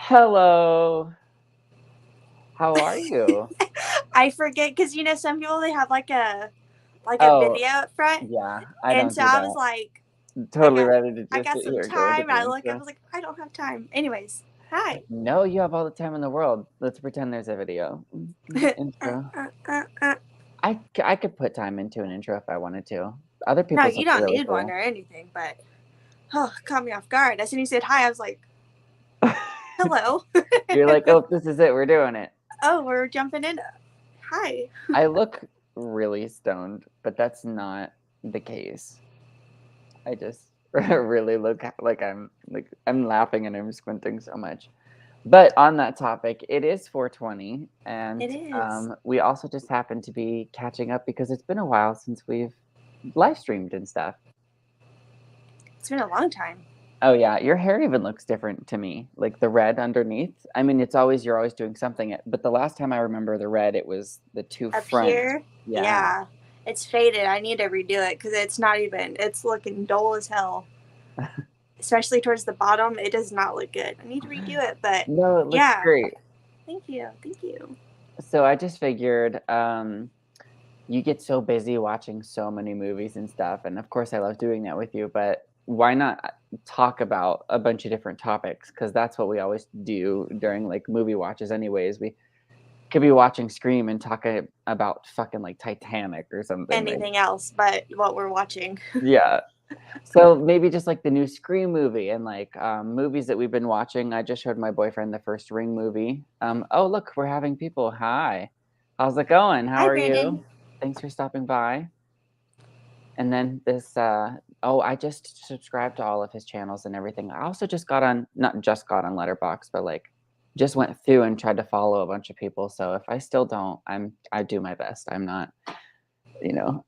Hello. How are you? I forget because some people they have like a Oh, video up front, yeah, I and don't so do I was that. like, I Totally got ready to I just got sit some here and go into time. the I look, I intro. was like, I don't have time. Anyways, hi. No, you have all the time in the world. Let's pretend there's a video. Intro. Uh. I could put time into an intro if I wanted to. Other No, people's you look don't really need one cool. or anything, but caught me off guard. As soon as you said hi, I was like, hello. You're like, oh, this is it. We're doing it. Oh, we're jumping in. Hi. I look really stoned, but that's not the case. I just really look like I'm laughing and I'm squinting so much. But on that topic, it is 420, and It is. we also just happen to be catching up because it's been a while since we've live streamed and stuff. It's been a long time. Oh yeah, your hair even looks different to me, like the red underneath. I mean, you're always doing something, but the last time I remember the red, it was the two Up front. here, Yeah. yeah, it's faded. I need to redo it because it's not even. It's looking dull as hell. Especially towards the bottom, it does not look good. I need to redo it, but No, it looks yeah. great. Thank you, thank you. So I just figured, you get so busy watching so many movies and stuff, and of course I love doing that with you, but why not talk about a bunch of different topics? Because that's what we always do during like movie watches anyways. We could be watching Scream and talking about fucking like Titanic or something like Anything else but what we're watching? yeah. So maybe just like the new Scream movie and like movies that we've been watching. I just showed my boyfriend the first Ring movie. Oh look, we're having people. Hi. How's it going? How Hi, are Brandon. you? Thanks for stopping by. And then I just subscribed to all of his channels and everything. I also just got on, not just got on Letterboxd, but like just went through and tried to follow a bunch of people. So if I still don't, I do my best. I'm not,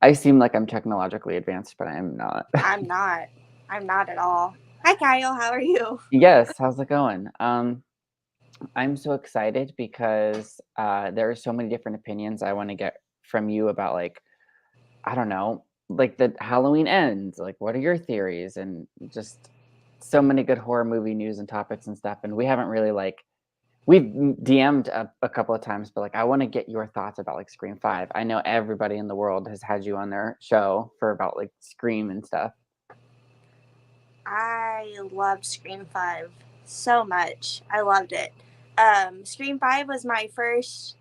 I seem like I'm technologically advanced, but I am not. I'm not. I'm not at all. Hi, Kyle. How are you? Yes, how's it going? I'm so excited because there are so many different opinions I want to get from you about like I don't know, like the Halloween Ends. Like, what are your theories? And just so many good horror movie news and topics and stuff. And we haven't really we've DM'd a couple of times, but like I want to get your thoughts about like Scream 5. I know everybody in the world has had you on their show for about like Scream and stuff. I loved Scream 5 so much. I loved it. Scream 5 was my first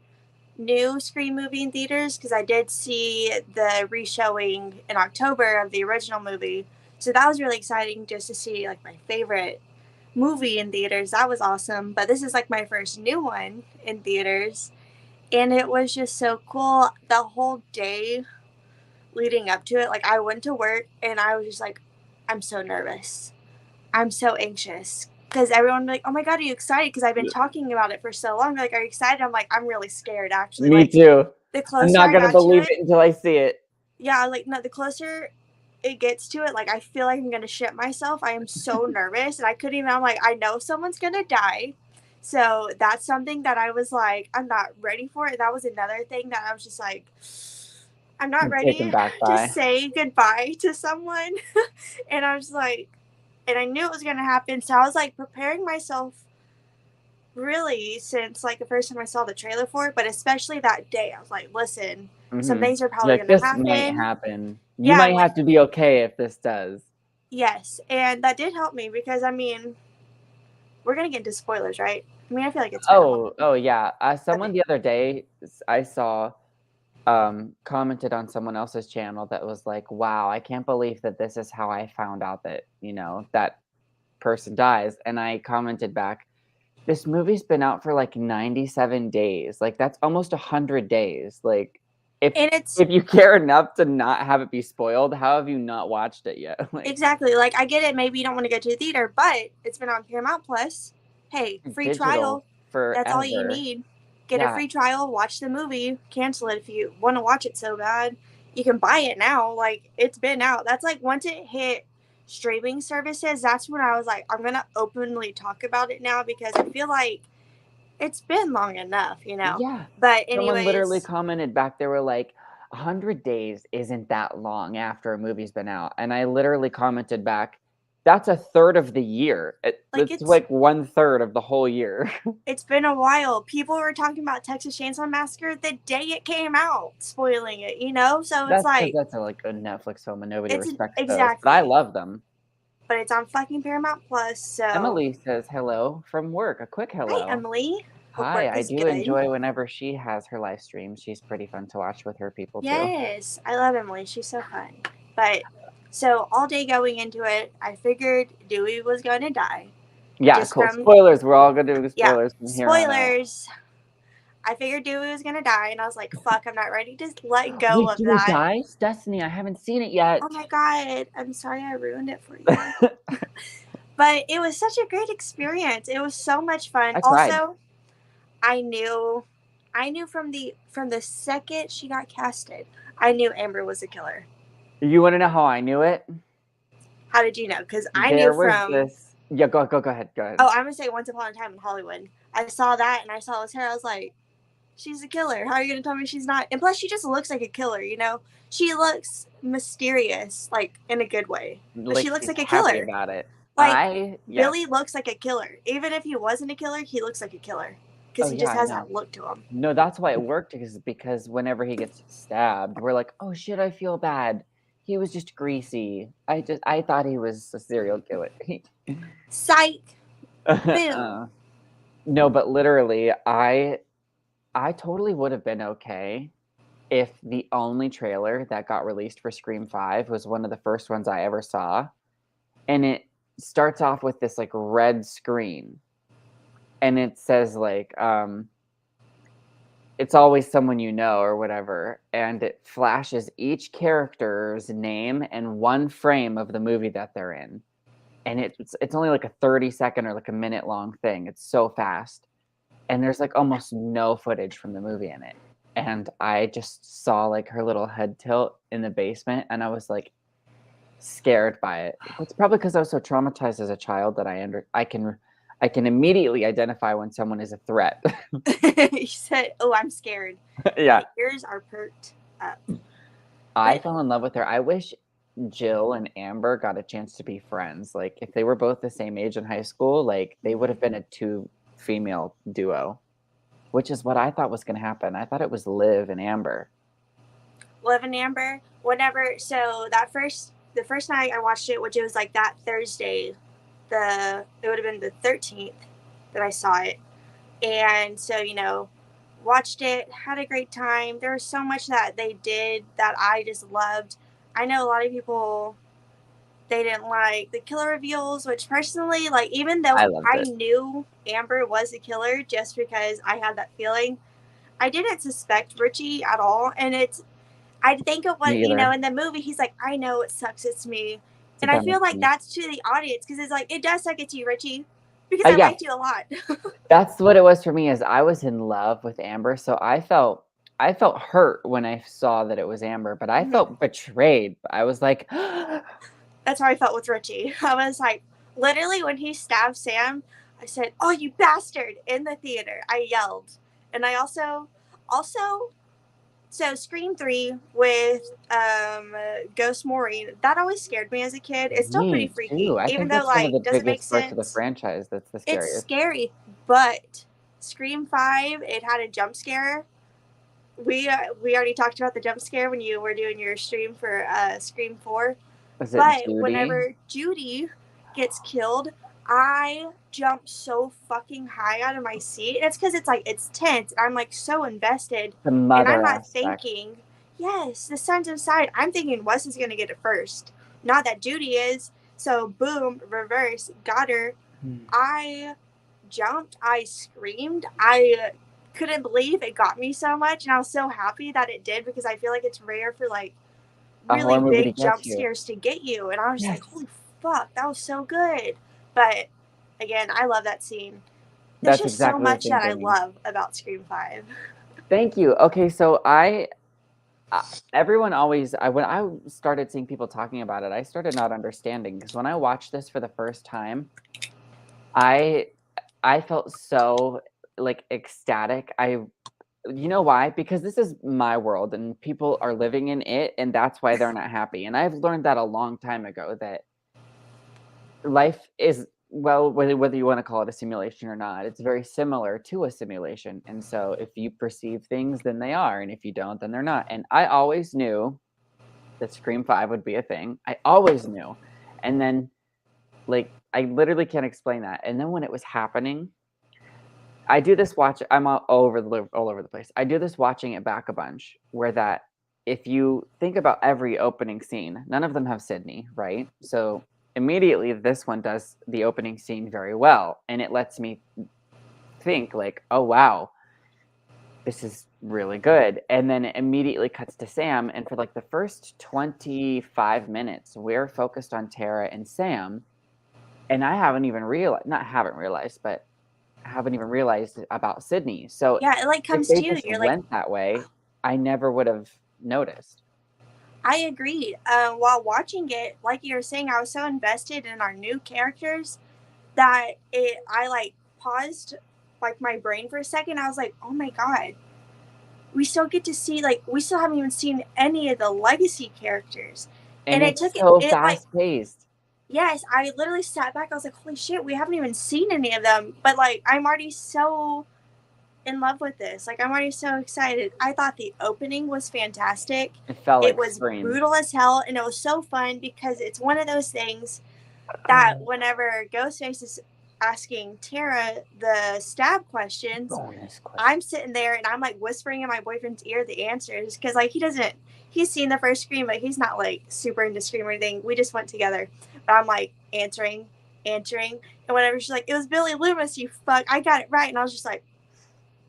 new Scream movie in theaters because I did see the reshowing in October of the original movie. So that was really exciting just to see like my favorite movie in theaters. That was awesome. But this is like my first new one in theaters. And it was just so cool. The whole day leading up to it, like I went to work and I was just like, I'm so nervous. I'm so anxious. Because everyone would be like, oh my God, are you excited? Because I've been talking about it for so long. They're like, are you excited? I'm like, I'm really scared actually. Me Like too. the I'm closer not I gonna got to believe it, it until I see it. yeah, like no, the closer it gets to it, like I feel like I'm gonna shit myself. I am so nervous, and I couldn't even. I'm like, I know someone's gonna die, so that's something that I was like, I'm not ready for it. That was another thing that I was just like, I'm not I'm taken ready back to by. say goodbye to someone, and I was like, and I knew it was gonna happen, so I was like preparing myself really since like the first time I saw the trailer for it, but especially that day, I was like, listen, some Mm-hmm. things are probably Like gonna this might happen. happen. You Yeah, might like have to be okay if this does. yes, and that did help me because I mean, we're gonna get into spoilers, right? I mean, I feel like it's been a while. Oh yeah. Someone Okay. the other day I saw commented on someone else's channel that was like, "Wow, I can't believe that this is how I found out that, that person dies." And I commented back, "This movie's been out for like 97 days. Like that's almost 100 days. Like if And it's if you care enough to not have it be spoiled, how have you not watched it yet?" Like exactly like I get it. Maybe you don't want to go to the theater, but it's been on Paramount Plus. Hey, free digital trial. That's all you forever. need. Get a Yeah, free trial. Watch the movie. Cancel it if you want to watch it so bad. You can buy it now. Like it's been out. That's like once it hit streaming services. That's when I was like, I'm gonna openly talk about it now because I feel like it's been long enough. yeah. But Someone literally anyways, commented back, they were like, 100 days isn't that long after a movie's been out. And I literally commented back, That's a third of the year. Like It's like 1/3 of the whole year. it's been a while. People were talking about Texas Chainsaw Massacre the day it came out, spoiling it, you know? So it's That's because like that's like a Netflix film and nobody it's respects those. But I exactly. love them. But it's on fucking Paramount Plus, so Emily says hello from work. A quick hi hello. Emily. Hope Hi, work I is do good. enjoy whenever she has her live stream. She's pretty fun to watch with her people too. Yes, I love Emily. She's so fun. But so all day going into it, I figured Dewey was going to die. Yeah, Just cool. from, Spoilers. We're all gonna do yeah, spoilers from here on out. spoilers. I figured Dewey was going to die, and I was like, fuck, I'm not ready to let go Wait, of Dewey that. dies? Destiny, I haven't seen it Oh yet. my God, I'm sorry I ruined it for you. But it was such a great experience. It was so much fun. I cried. Also, I knew from the second she got casted, I knew Amber was a killer. You want to know how I knew it? How did you know? Because I knew There was from. this. Yeah, go ahead. Go ahead. Oh, I'm gonna say Once Upon a Time in Hollywood. I saw that and I saw his hair. I was like, she's a killer. How are you gonna tell me she's not? And plus, she just looks like a killer. You know, she looks mysterious, like in a good way, but Like she looks she's like a happy killer. about it. Like Yeah. Billy looks like a killer. Even if he wasn't a killer, he looks like a killer because Oh he yeah, just I has know. that look to him. No, that's why it worked because whenever he gets stabbed, we're like, oh shit, I feel bad. He was just greasy. I thought he was a serial killer. Psych. Boom. No, but literally, I totally would have been okay if the only trailer that got released for Scream 5 was one of the first ones I ever saw. And it starts off with this like red screen. And it says like it's always someone you know or whatever, and it flashes each character's name and one frame of the movie that they're in. And it's only like a 30-second or like a minute long thing. It's so fast. And there's like almost no footage from the movie in it. And I just saw like her little head tilt in the basement and I was like scared by it. It's probably because I was so traumatized as a child that I can immediately identify when someone is a threat. He said, "Oh, I'm scared." Yeah. My ears are perked up. I But fell in love with her. I wish Jill and Amber got a chance to be friends. Like if they were both the same age in high school, like they would have been a two female duo, which is what I thought was going to happen. I thought it was Liv and Amber. Liv and Amber, whenever, so the first night I watched it, which it was like that Thursday, it would have been the 13th that I saw it. And so, watched it, had a great time. There was so much that they did that I just loved. I know a lot of people, they didn't like the killer reveals, which personally, like, even I though loved I it. knew Amber was a killer just because I had that feeling, I didn't suspect Richie at all. And I think it was, Me either. in the movie, he's like, I know it sucks, it's me. It's a And I bummer feel to like me. that's to the audience because it's like, it does suck, it's you, Richie, because I Yeah, liked you a lot. that's what it was for me. Is I was in love with Amber, so I felt hurt when I saw that it was Amber, but I felt betrayed. I was like, That's how I felt with Richie. I was like, literally, when he stabbed Sam, I said, "Oh, you bastard!" in the theater. I yelled, and I also, so Scream 3 with Ghost Maureen, that always scared me as a kid. It's still pretty me too. freaky, I even think though that's one of like the doesn't make biggest parts of the sense. franchise that's the It's scariest. scary, but Scream 5, it had a jump scare. We already talked about the jump scare when you were doing your stream for Scream 4. Was it But Judy? whenever Judy gets killed, I jump so fucking high out of my seat. And it's because it's tense. I'm like so invested, The and I'm mother not aspect. thinking. Yes, the son's inside. I'm thinking Wes is gonna get it first, not that Judy is. So boom, reverse, got her. I jumped. I screamed. I couldn't believe it got me so much, and I was so happy that it did because I feel like it's rare for like A really horror movie to big get jump you. scares to get you. And I was just like, Yes. holy fuck, that was so good. But again, I love that scene. There's That's just so exactly the much same that I for me. love about Scream 5. Thank you. Okay, so everyone always when I started seeing people talking about it, I started not understanding because when I watched this for the first time, I I felt so like ecstatic. You know why? Because this is my world and people are living in it and that's why they're not happy. And I've learned that a long time ago that life is, well, whether you want to call it a simulation or not, it's very similar to a simulation. And so if you perceive things, then they are, and if you don't, then they're not. And I always knew that Scream 5 would be a thing. I always knew. And then, like, I literally can't explain that. And then when it was happening, I do this watch. I'm all over the place. I do this watching it back a bunch, where that if you think about every opening scene, none of them have Sydney, right? So immediately this one does the opening scene very well, and it lets me think like, oh wow, this is really good. And then it immediately cuts to Sam, and for like the first 25 minutes, we're focused on Tara and Sam, and I haven't even realized, not haven't realized, but haven't even realized about Sydney. So Yeah, it like if comes they to you. just You're like, went that way, I never would have noticed. I agreed. While watching it, like you were saying, I was so invested in our new characters that I like paused like my brain for a second. I was like, oh my god, we still get to see, like, we still haven't even seen any of the legacy characters, And and it it's took so it like, fast paced. yes, I literally sat back. I was like, holy shit, we haven't even seen any of them, but like I'm already so in love with this. Like, I'm already so excited. I thought the opening was fantastic. It felt It like was Scream. brutal as hell, and it was so fun because it's one of those things that whenever Ghostface is asking Tara the stab questions, Bonus question. I'm sitting there and I'm like whispering in my boyfriend's ear the answers because like he's seen the first Scream, but he's not like super into Scream or anything. We just went together, but I'm like answering, and whenever she's like, "It was Billy Loomis, you fuck," I got it right, and I was just like,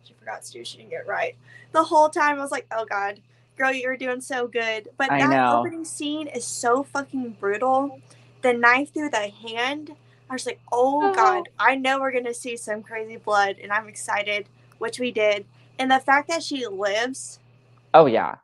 she forgot Stu. She didn't get it right. The whole time I was like, oh god, girl, you were doing so good. But I that know. opening scene is so fucking brutal. The knife through the hand, I was like, oh god, I know we're gonna see some crazy blood, and I'm excited, which we did. And the fact that she lives, Oh yeah.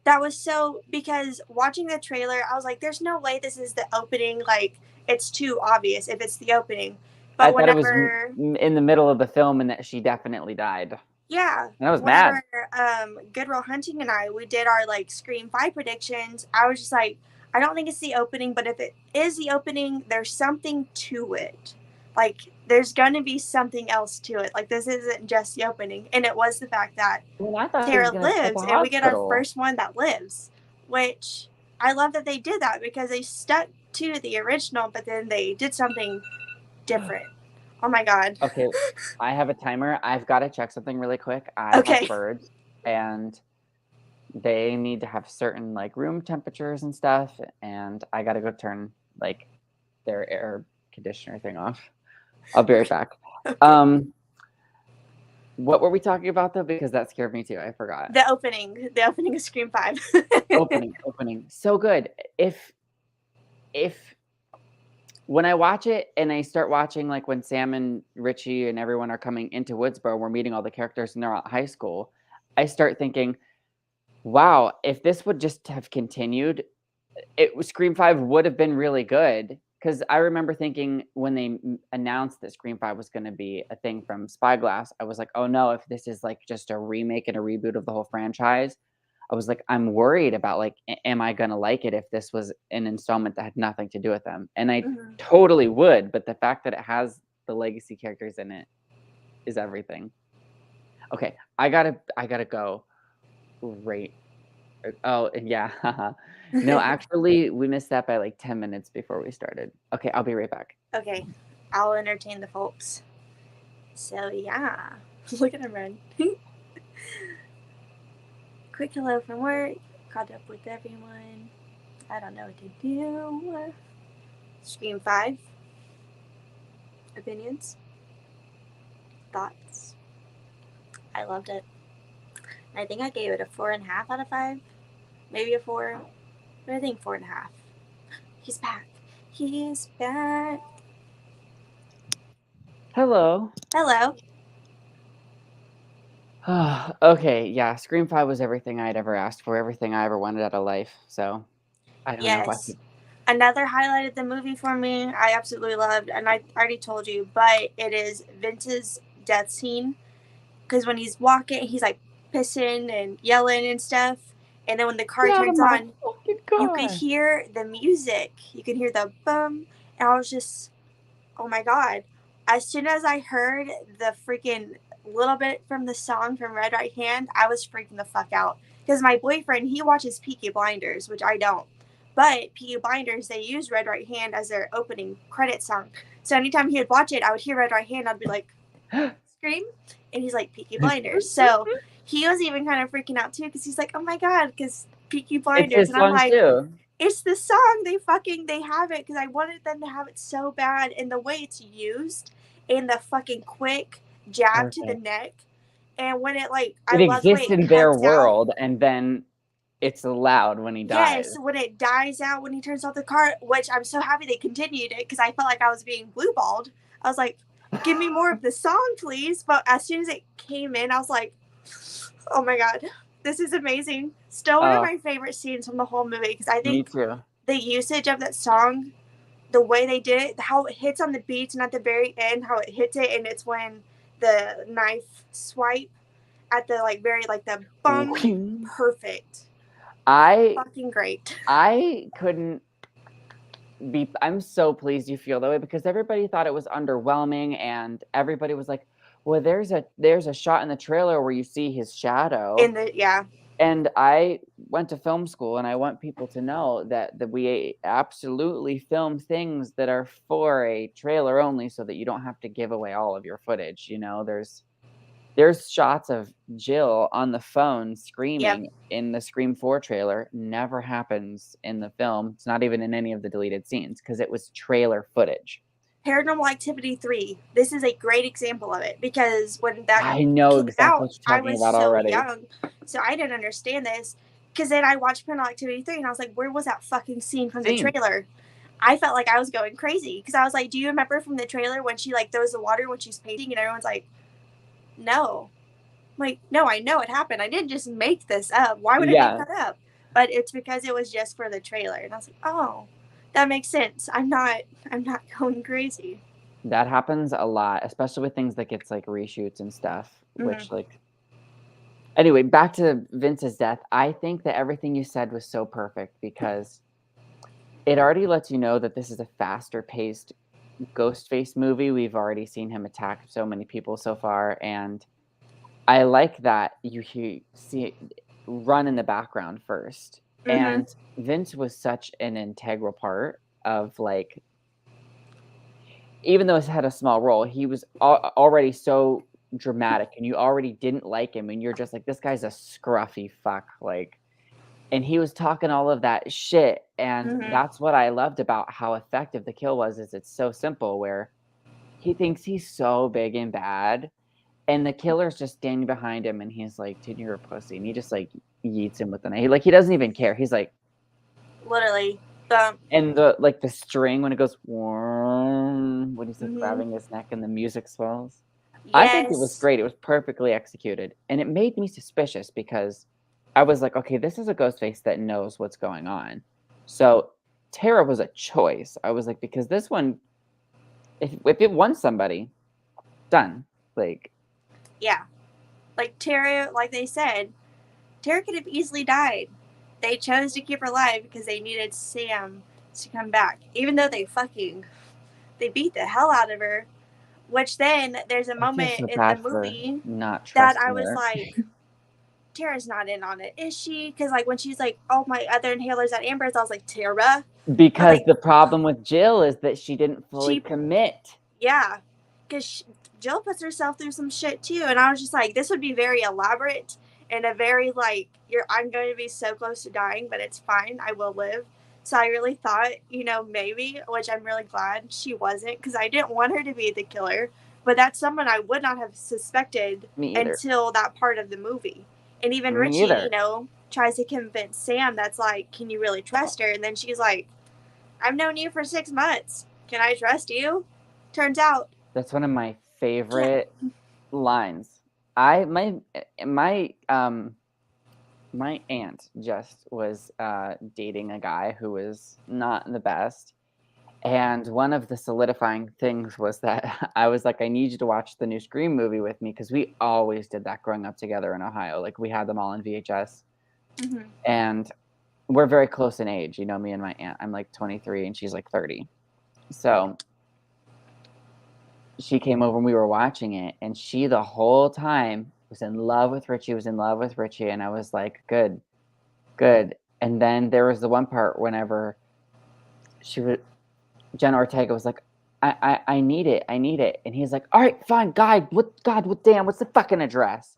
that was so, because watching the trailer, I was like, there's no way this is the opening. Like, it's too obvious if it's the opening. I But thought it was whenever, in the middle of the film and that she definitely died. yeah, And I was mad. whenever Goodwill Hunting and I, we did our like Scream 5 predictions, I was just like, I don't think it's the opening, but if it is the opening, there's something to it. Like, there's gonna be something else to it. Like, this isn't just the opening. And it was the fact that Well, I thought he was Tara gonna stay at the lives and we get our hospital. first one that lives, which I love that they did that because they stuck to the original, but then they did something different. Oh my god. Okay, I have a timer. I've got to check something really quick. I have Okay. birds, and they need to have certain like room temperatures and stuff, and I got to go turn like their air conditioner thing off. I'll be right back. Okay. What were we talking about though? Because that scared me too. I forgot. The opening of Scream 5. Opening. So good. If when I watch it and I start watching like when Sam and Richie and everyone are coming into Woodsboro, we're meeting all the characters and they're at high school, I start thinking, wow, if this would just have continued, Scream 5 would have been really good. Because I remember thinking when they announced that Scream 5 was going to be a thing from Spyglass, I was like, oh no, if this is like just a remake and a reboot of the whole franchise, I was like, I'm worried about like, am I going to like it if this was an installment that had nothing to do with them? And I Mhm. totally would, but the fact that it has the legacy characters in it is everything. Okay, I gotta go. Right. Oh, yeah. No, actually, we missed that by like 10 minutes before we started. Okay, I'll be right back. Okay, I'll entertain the folks. So yeah, look at him run. Quick hello from work. Caught up with everyone. I don't know what to do. Scream 5. Opinions? Thoughts? I loved it. I think I gave it a 4.5 out of 5. Maybe a 4. But I think 4.5. He's back. He's back. Hello. Hello. Okay, yeah, Scream 5 was everything I'd ever asked for, everything I ever wanted out of life. So I don't know if I Yes. could. Another highlight of the movie for me, I absolutely loved, and I already told you, but it is Vince's death scene. Because when he's walking, he's like pissing and yelling and stuff. And then when the car Get out of turns my on, fucking you could car. hear the music. You could hear the bum. And I was just, oh my god. As soon as I heard the freaking little bit from the song from Red Right Hand, I was freaking the fuck out. Because my boyfriend, he watches Peaky Blinders, which I don't. But Peaky Blinders, they use Red Right Hand as their opening credit song. So anytime he would watch it, I would hear Red Right Hand, I'd be like, scream. And he's like, Peaky Blinders. So he was even kind of freaking out too, because he's like, oh my god, because Peaky It's Blinders. his And I'm song like, too. it's the song. They have it because I wanted them to have it so bad, and the way it's used in the fucking quick jab to the Perfect. neck, and when it like I It love the way exists it in their cuts out. world, and then it's loud when he dies. Yes, when it dies out when he turns off the car, which I'm so happy they continued it because I felt like I was being blue balled. I was like, give me more of the song, please. But as soon as it came in, I was like, oh my god, this is amazing. Still one of Oh, my favorite scenes from the whole movie because I me think too. the usage of that song, the way they did it, how it hits on the beats, and at the very end, how it hits it, and it's when the knife swipe at the like very like the bum, perfect, I fucking great. I couldn't be. I'm so pleased you feel that way because everybody thought it was underwhelming, and everybody was like, "Well, there's a shot in the trailer where you see his shadow." In the yeah, And I went to film school, and I want people to know that we absolutely film things that are for a trailer only, so that you don't have to give away all of your footage. There's shots of Jill on the phone yep. screaming in the Scream 4 trailer. Never happens in the film. It's not even in any of the deleted scenes because it was trailer footage. Paranormal Activity 3. This is a great example of it because when that I know came exactly out, what you're I talking was about so already. young, so I didn't understand this. Because then I watched Paranormal Activity 3 and I was like, where was that fucking scene from the Same. trailer? I felt like I was going crazy because I was like, do you remember from the trailer when she like throws the water when she's painting and everyone's like, no. I'm like, no, I know it happened. I didn't just make this up. Why would I make Yeah, that up? But it's because it was just for the trailer. And I was like, oh, that makes sense. I'm not going crazy. that happens a lot, especially with things that gets like reshoots and stuff, which Mm-hmm. like anyway, back to Vince's death. I think that everything you said was so perfect because it already lets you know that this is a faster paced Ghostface movie. We've already seen him attack so many people so far, and I like that see it run in the background first. Mm-hmm. And Vince was such an integral part of like, even though he had a small role, he was already so dramatic, and you already didn't like him, and you're just like, this guy's a scruffy fuck, like. And he was talking all of that shit, and Mm-hmm. that's what I loved about how effective the kill was. Is it's so simple, where he thinks he's so big and bad, and the killer's just standing behind him, and he's like, "Dude, you're a pussy," and he just like yeets him with the knife. Like he doesn't even care. He's like, Literally. Bump. and the string when it goes when he's like Mm-hmm. grabbing his neck and the music swells. I think it was Yes. great. It was perfectly executed, and it made me suspicious because I was like, okay, this is a ghost face that knows what's going on. So Tara was a choice. I was like, because this one, if it wants somebody, done. Like, Yeah. Like Tara, like they said, Tara could have easily died. They chose to keep her alive because they needed Sam to come back. Even though they beat the hell out of her. Which then there's a I feel moment so in the bad for movie not that I trusting was her. like, Tara's not in on it, is she? Because like when she's like, oh my other inhalers at Amber's, I was like, Tara. I was Because like, the problem with Jill is that she didn't fully she, commit. yeah, because Jill puts herself through some shit too, and I was just like, this would be very elaborate and a very like, I'm going to be so close to dying, but it's fine, I will live. So I really thought, maybe, which I'm really glad she wasn't, because I didn't want her to be the killer. But that's someone I would not have suspected Me either. until that part of the movie. And even Me Richie, either. tries to convince Sam that's like, can you really trust her? And then she's like, I've known you for 6 months. Can I trust you? Turns out, That's one of my can't. favorite lines. I my aunt just was dating a guy who was not the best. And one of the solidifying things was that I was like, I need you to watch the new Scream movie with me because we always did that growing up together in Ohio. Like we had them all in VHS. Mm-hmm. And we're very close in age, me and my aunt. I'm like 23 and she's like 30. So she came over and we were watching it, and she the whole time was in love with Richie, was in love with Richie, and I was like, good, good. And then there was the one part whenever Jenna Ortega was like, I need it, I need it. And he's like, all right, fine, God, damn, what's the fucking address?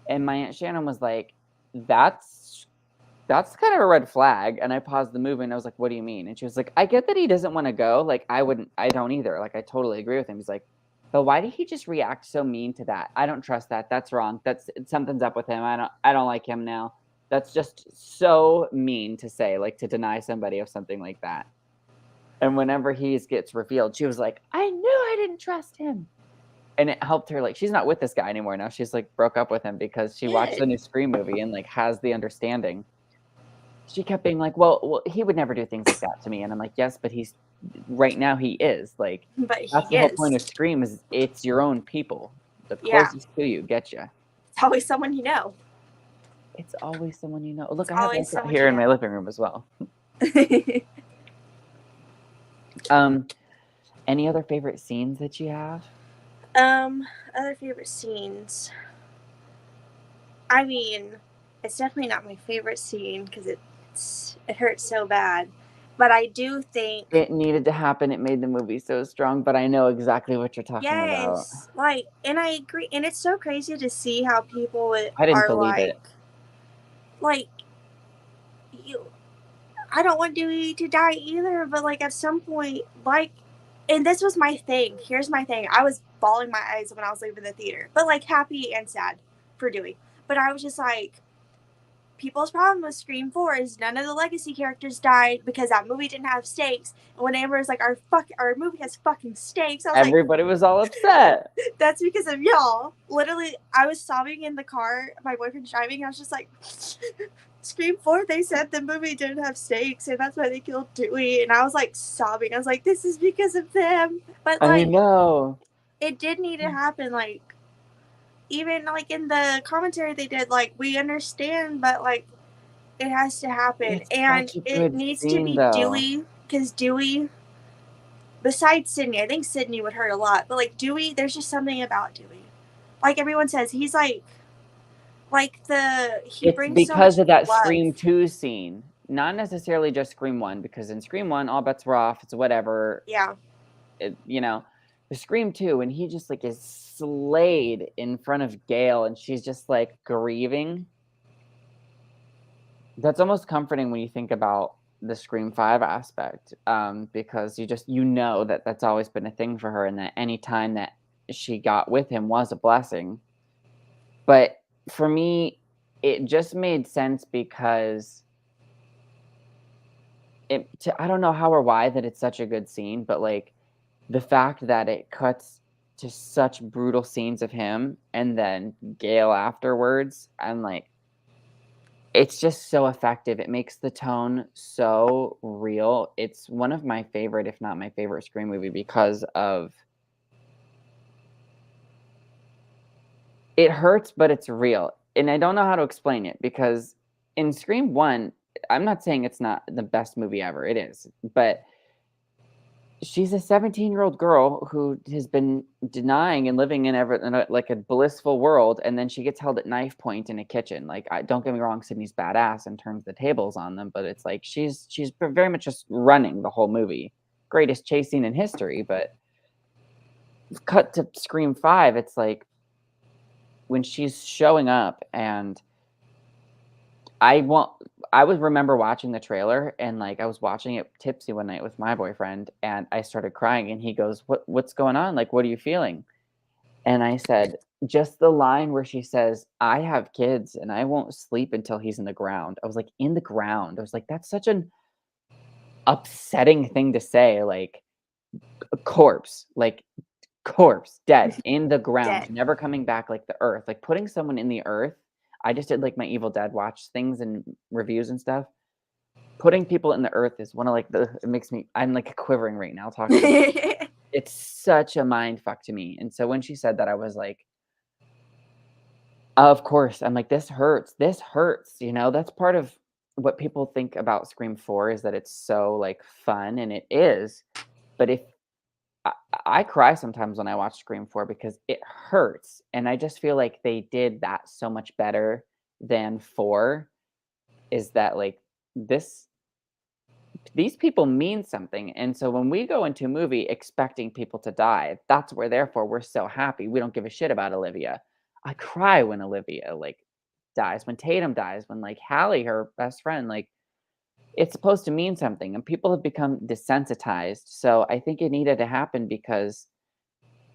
And my Aunt Shannon was like, that's kind of a red flag. And I paused the movie and I was like, what do you mean? And she was like, I get that he doesn't want to go. Like, I don't either. Like, I totally agree with him. He's like, but why did he just react so mean to that? I don't trust that. That's wrong. Something's up with him. I don't like him now. That's just so mean to say, like, to deny somebody of something like that. And whenever he gets revealed, she was like, I knew I didn't trust him. And it helped her. Like, she's not with this guy anymore now. She's like broke up with him because she watched the new Scream movie and like has the understanding. She kept being like, well, he would never do things like that to me. And I'm like, yes, but he's right now he is. Like, But that's he the whole point of is. Scream is it's your own people. The Yeah. closest to you get you. It's always someone you know. It's always someone you know. Look, It's I have always one someone here you in my know. living room as well. Any other favorite scenes that you have? Other favorite scenes. I mean, it's definitely not my favorite scene because it hurts so bad. But I do think It needed to happen. It made the movie so strong, but I know exactly what you're talking about. yes, like, and I agree, and it's so crazy to see how people I didn't are believe it. like you. I don't want Dewey to die either, but like at some point, like, and this was my thing. Here's my thing. I was bawling my eyes when I was leaving the theater, but like happy and sad for Dewey. But I was just like, people's problem with Scream 4 is none of the legacy characters died because that movie didn't have stakes. And when Amber was like, our movie has fucking stakes, I was like, Everybody was all upset. that's because of y'all. Literally, I was sobbing in the car. My boyfriend's driving. And I was just like, Scream 4, they said the movie didn't have stakes, and that's why they killed Dewey. And I was like sobbing. I was like, this is because of them. But I like, know. it did need to happen. Like, even like in the commentary they did, like, we understand, but like, it has to happen. It's And such a it good needs to scene, be though. Dewey, because Dewey, besides Sydney, I think Sydney would hurt a lot, but like Dewey, there's just something about Dewey. Like everyone says, he's he It's brings so because much of that love. Scream 2 scene. Not necessarily just Scream 1, because in Scream 1, all bets were off. It's whatever. Yeah. The Scream 2, and he just like is slayed in front of Gail, and she's just like grieving. That's almost comforting when you think about the Scream 5 aspect, because you know that that's always been a thing for her, and that any time that she got with him was a blessing. But for me, it just made sense because I don't know how or why that it's such a good scene, but like the fact that it cuts to such brutal scenes of him and then Gail afterwards, I'm like, it's just so effective. It makes the tone so real. It's one of my favorite, if not my favorite Scream movie because of it hurts, but it's real. And I don't know how to explain it because in Scream 1, I'm not saying it's not the best movie ever. It is. But she's a 17-year-old girl who has been denying and living in like a blissful world, and then she gets held at knife point in a kitchen. Like, don't get me wrong, Sydney's badass and turns the tables on them, but it's like she's very much just running the whole movie. Greatest chase scene in history, but cut to Scream 5, it's like when she's showing up, and I would remember watching the trailer, and like I was watching it tipsy one night with my boyfriend, and I started crying, and he goes, what's going on? Like, what are you feeling? And I said, just the line where she says, I have kids and I won't sleep until he's in the ground. I was like, in the ground. I was like, that's such an upsetting thing to say. Like, a corpse, dead in the ground, Dead. never coming back, like the earth, like putting someone in the earth. I just did like my Evil Dead watch things and reviews and stuff. Putting people in the earth is one of like it makes me, I'm like quivering right now talking about it. It's such a mind fuck to me. And so when she said that, I was like, of course. I'm like, this hurts. This hurts. That's part of what people think about Scream 4 is that it's so like fun, and it is. But if I cry sometimes when I watch Scream 4 because it hurts, and I just feel like they did that so much better than 4, is that, like, this these people mean something, and so when we go into a movie expecting people to die, that's where therefore we're so happy, we don't give a shit about Olivia. I cry when Olivia, like, dies, when Tatum dies, when, like, Hallie, her best friend, like, it's supposed to mean something, and people have become desensitized, so I think it needed to happen because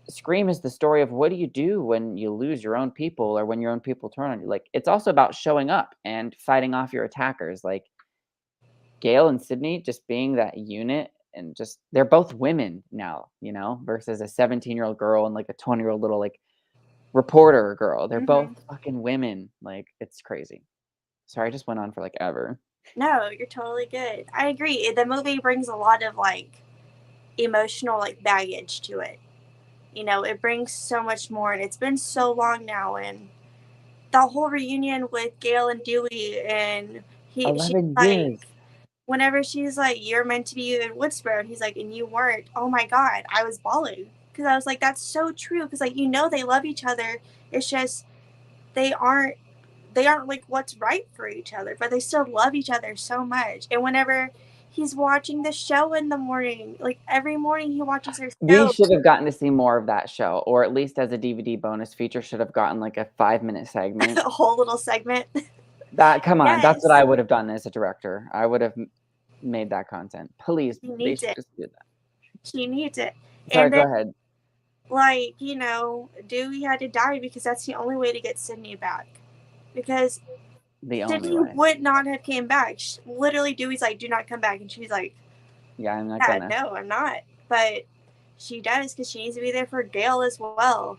Scream is the story of what do you do when you lose your own people or when your own people turn on you, like, it's also about showing up and fighting off your attackers, like, Gail and Sydney just being that unit and just they're both women now, versus a 17-year-old girl and, like, a 20-year-old little, like, reporter girl, they're both Hmm. fucking women, like, it's crazy. Sorry, I just went on for, like, ever. No, you're totally good. I agree. The movie brings a lot of like emotional like baggage to it. You know, it brings so much more, and it's been so long now. And the whole reunion with Gail and Dewey, and she's 11 like, years. whenever she's like, "You're meant to be in Woodsboro," and he's like, "And you weren't." Oh my god, I was bawling because I was like, "That's so true." Because like they love each other. It's just they aren't like what's right for each other, but they still love each other so much. And whenever he's watching the show in the morning, like every morning he watches their We show, should have gotten to see more of that show, or at least as a DVD bonus feature, should have gotten, like, a 5-minute segment. a whole little segment. That come on, that's what I Yes, would have done as a director. I would have m made that content. Please, he they needs should it. just do that. He needs it. Sorry, And go then, ahead. like, Dewey had to die because that's the only way to get Sydney back. Because The only Sydney way. would not have came back. Literally, Dewey's like, "Do not come back," and she's like, Yeah, I'm not "Yeah, gonna. no, I'm not." But she does because she needs to be there for Gail as well.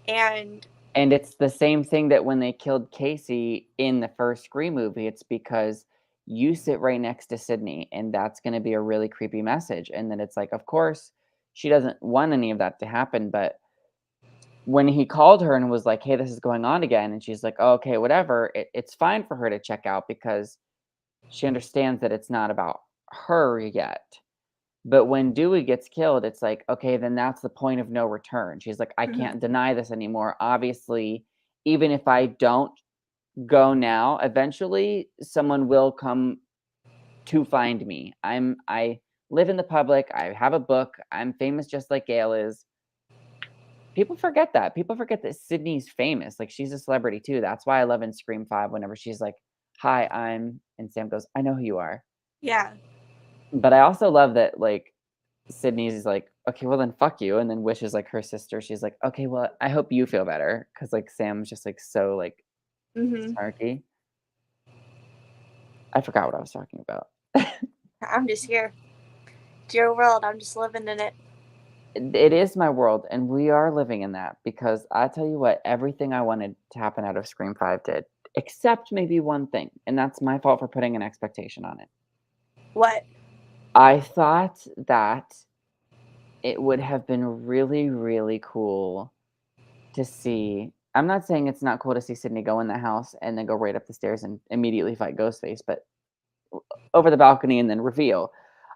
And And it's the same thing that when they killed Casey in the first Scream movie, it's because you sit right next to Sydney, and that's gonna be a really creepy message, and then it's like, of course, she doesn't want any of that to happen, but when he called her and was like, "Hey, this is going on again," and she's like, "Oh, okay, whatever," it's fine for her to check out because she understands that it's not about her yet. But when Dewey gets killed, it's like, okay, then that's the point of no return. She's like, I mhm. can't deny this anymore. Obviously, even if I don't go now, eventually someone will come to find me. I live in the public. I have a book. I'm famous just like Gail is. People forget that. People forget that Sydney's famous. Like she's a celebrity too. That's why I love in Scream 5 whenever she's like, "Hi, I'm," and Sam goes, "I know who you are." Yeah. But I also love that like Sydney's like, "Okay, well then fuck you," and then wishes like her sister, she's like, "Okay, well, I hope you feel better," because like Sam's just like so like Mhm. snarky. I forgot what I was talking about. I'm just here. It's your world. I'm just living in it. It is my world, and we are living in that because I tell you what, everything I wanted to happen out of Scream 5 did, except maybe one thing, and that's my fault for putting an expectation on it. What? I thought that it would have been really, really cool to see. I'm not saying it's not cool to see Sydney go in the house and then go right up the stairs and immediately fight Ghostface, but over the balcony and then reveal.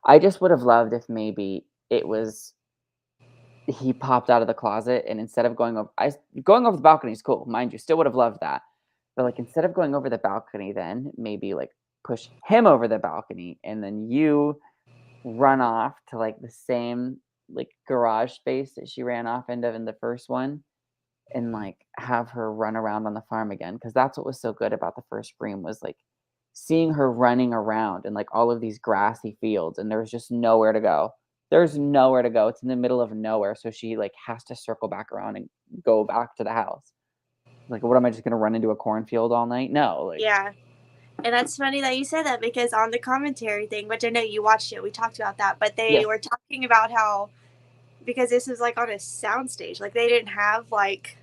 I just would have loved if maybe it was he popped out of the closet and instead of going over the balcony is cool, mind you, still would have loved that. But like instead of going over the balcony then maybe like push him over the balcony and then you run off to like the same like garage space that she ran off into in the first one and like have her run around on the farm again because that's what was so good about the first Scream was like seeing her running around in like all of these grassy fields and there's just nowhere to go. There's nowhere to go. It's in the middle of nowhere, so she like has to circle back around and go back to the house. Like, what am I just gonna run into a cornfield all night? No, like Yeah. And that's funny that you said that because on the commentary thing, which I know you watched it, we talked about that, but they yes, were talking about how because this was like on a soundstage, like they didn't have like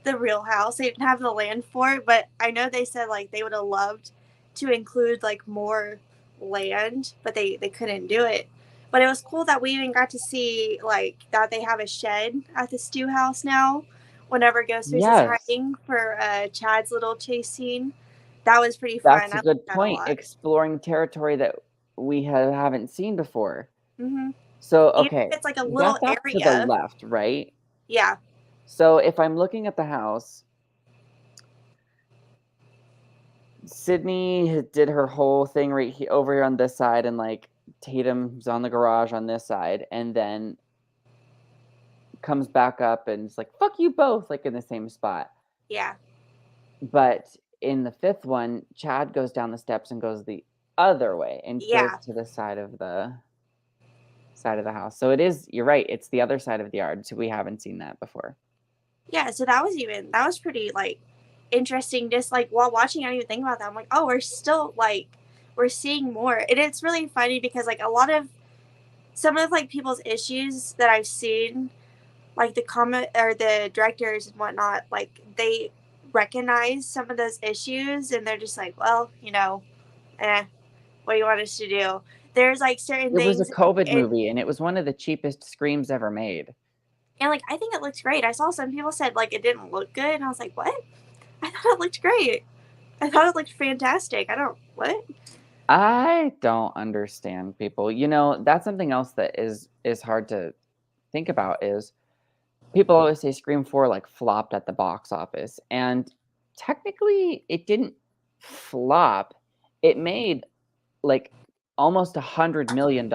the real house, they didn't have the land for it, but I know they said like they would have loved to include like more land, but they couldn't do it. But it was cool that we even got to see like that they have a shed at the stew house now. Whenever Ghostface is yes. hiding for Chad's little chase scene, that was pretty fun. That's I a liked good that a point. lot. Exploring territory that we haven't seen before. Hmm. So, Even if okay, it's like a little that's off to the area. left, right? Yeah. So if I'm looking at the house, Sydney did her whole thing over here on this side, and like Tatum's on the garage on this side, and then comes back up and it's like, fuck you both, like in the same spot. Yeah. But in the fifth one, Chad goes down the steps and goes the other way and goes Yeah. to the side of the house. So it is, you're right, it's the other side of the yard. So we haven't seen that before. Yeah. So that was pretty like interesting. Just like while watching, I didn't even think about that. I'm like, oh, we're still like we're seeing more, and it's really funny because like a lot of some of like people's issues that I've seen, like the comment or the directors and whatnot, like they recognize some of those issues and they're just like, well, what do you want us to do? There's like certain It was a things, COVID and movie and it was one of the cheapest screams ever made. like I think it looks great. I saw some people said like it didn't look good, and I was like, what? I thought it looked great. I thought it looked fantastic. I don't what? I don't understand people. That's something else that is hard to think about is people always say Scream 4 like flopped at the box office, and technically it didn't flop. It made like almost $100 million,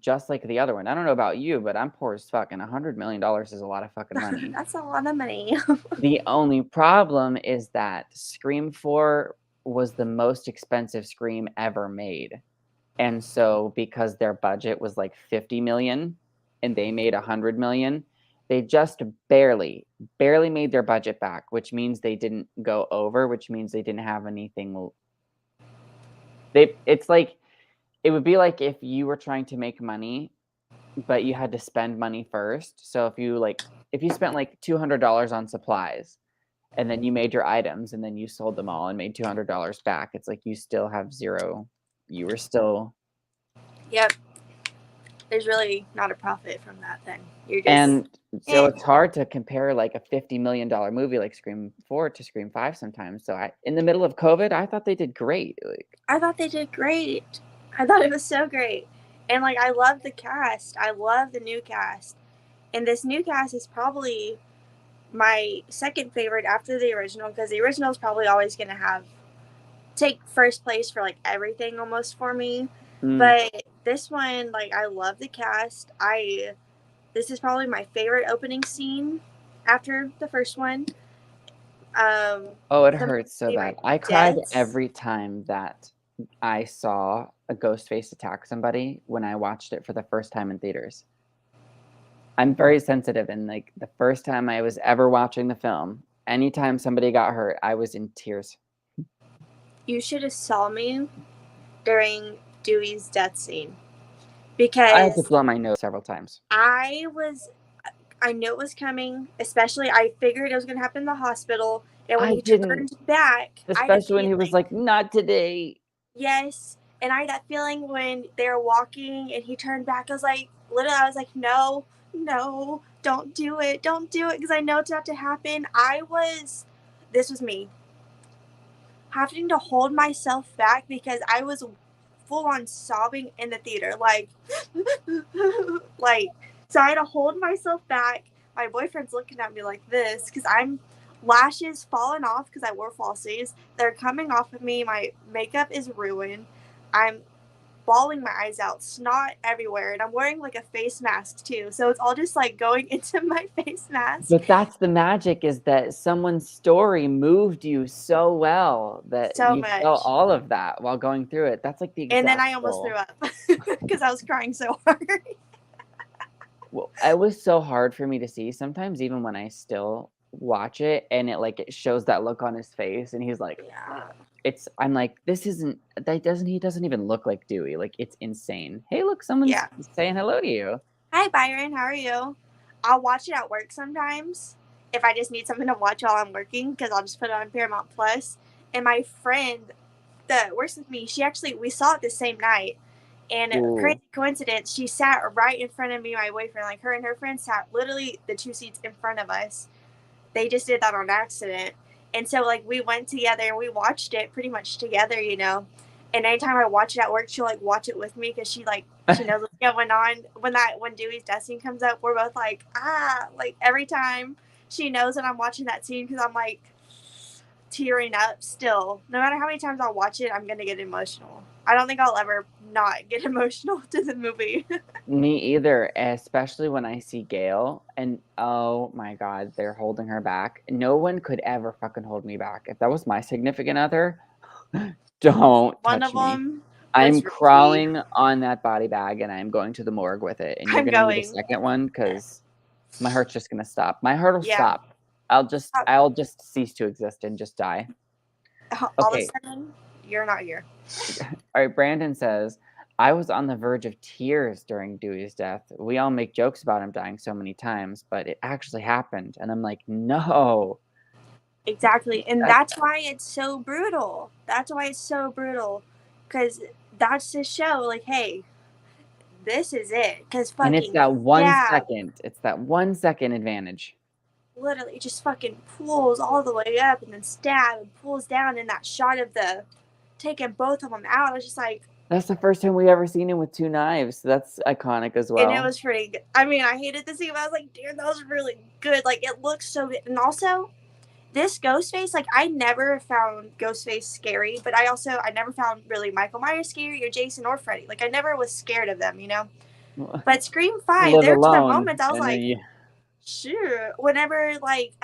just like the other one. I don't know about you, but I'm poor as fuck, and $100 million is a lot of fucking money. That's a lot of money. The only problem is that Scream 4 was the most expensive Scream ever made. And so because their budget was like 50 million and they made 100 million, they just barely made their budget back, which means they didn't go over, which means they didn't have anything. It's like it would be like if you were trying to make money, but you had to spend money first. So if you spent like $200 on supplies and then you made your items and then you sold them all and made $200 back, it's like you still have zero. You were still. Yep. There's really not a profit from that then. You're just And so it's hard to compare like a $50 million movie like Scream 4 to Scream 5 sometimes. So in the middle of COVID, I thought they did great. I thought they did great. I thought it was so great. And like I love the cast. I love the new cast. And this new cast is probably my second favorite after the original, because the original is probably always going to take first place for like everything almost for me. But this one, like I love the cast. This is probably my favorite opening scene after the first one. Oh, it hurts so bad. I cried Deaths. every time that I saw a ghost face attack somebody when I watched it for the first time in theaters. I'm very sensitive, and like the first time I was ever watching the film, anytime somebody got hurt, I was in tears. You should have saw me during Dewey's death scene, I had to because blow my nose several times. I knew it was coming, especially I figured it was going to happen in the hospital. And when he turned back, especially when he was like, not today. Yes. And I had that feeling when they were walking and he turned back. I was like, no, don't do it. Don't do it. Because I know it's about to happen. This was me having to hold myself back because I was full on sobbing in the theater. Like, so I had to hold myself back. My boyfriend's looking at me like this because I'm lashes falling off because I wore falsies. They're coming off of me. My makeup is ruined. I'm bawling my eyes out, snot everywhere, and I'm wearing like a face mask too. So it's all just like going into my face mask. But that's the magic, is that someone's story moved you so well that you felt all of that while going through it. That's like the exact And then I almost threw up because I was crying so hard. Well, it was so hard for me to see sometimes, even when I still watch it, and it shows that look on his face, and he's like, Yeah. I'm like, he doesn't even look like Dewey. Like, it's insane. Hey, look, someone's saying hello to you. Hi, Byron. How are you? I'll watch it at work sometimes if I just need something to watch while I'm working, because I'll just put it on Paramount Plus. And my friend that works with me, we saw it the same night. And crazy coincidence, she sat right in front of me, my boyfriend. Like, her and her friend sat literally the 2 seats in front of us. They just did that on accident. And so, like, we went together and we watched it pretty much together, And anytime I watch it at work, she'll like watch it with me because she knows what's going on. When Dewey's death scene comes up, we're both like like every time she knows that I'm watching that scene because I'm like tearing up still. No matter how many times I'll watch it, I'm gonna get emotional. I don't think I'll ever not get emotional to the movie. Me either, especially when I see Gail and oh my god, they're holding her back. No one could ever fucking hold me back. If that was my significant other, don't One of touch me. them I'm was Ricky. crawling on that body bag and I'm going to the morgue with it. And you're I'm gonna need a going. second one because my heart's just gonna stop. My heart will Yeah. stop. I'll just cease to exist and just die. All of a Okay. sudden, you're not here. All right, Brandon says, I was on the verge of tears during Dewey's death. We all make jokes about him dying so many times, but it actually happened. And I'm like, no. Exactly. And That, that's why it's so brutal. That's why it's so brutal. Because that's the show. Like, hey, this is it. Because and it's fucking that 1 stab second. It's that 1 second advantage. literally just fucking pulls all the way up and then stab and pulls down in that shot of the taking both of them out. I was just like, That's the first time we ever seen him with 2 knives. So that's iconic as and it well. was pretty good. I mean, I hated the scene, but I was like, damn, that was really good. Like, it looks so good. And also, this Ghostface, like, I never found Ghostface scary, but I never found really Michael Myers scary or Jason or Freddy. Like, I never was scared of them, you know? But Scream 5, Live there was a alone. moment I was And then like, sure. Whenever, like,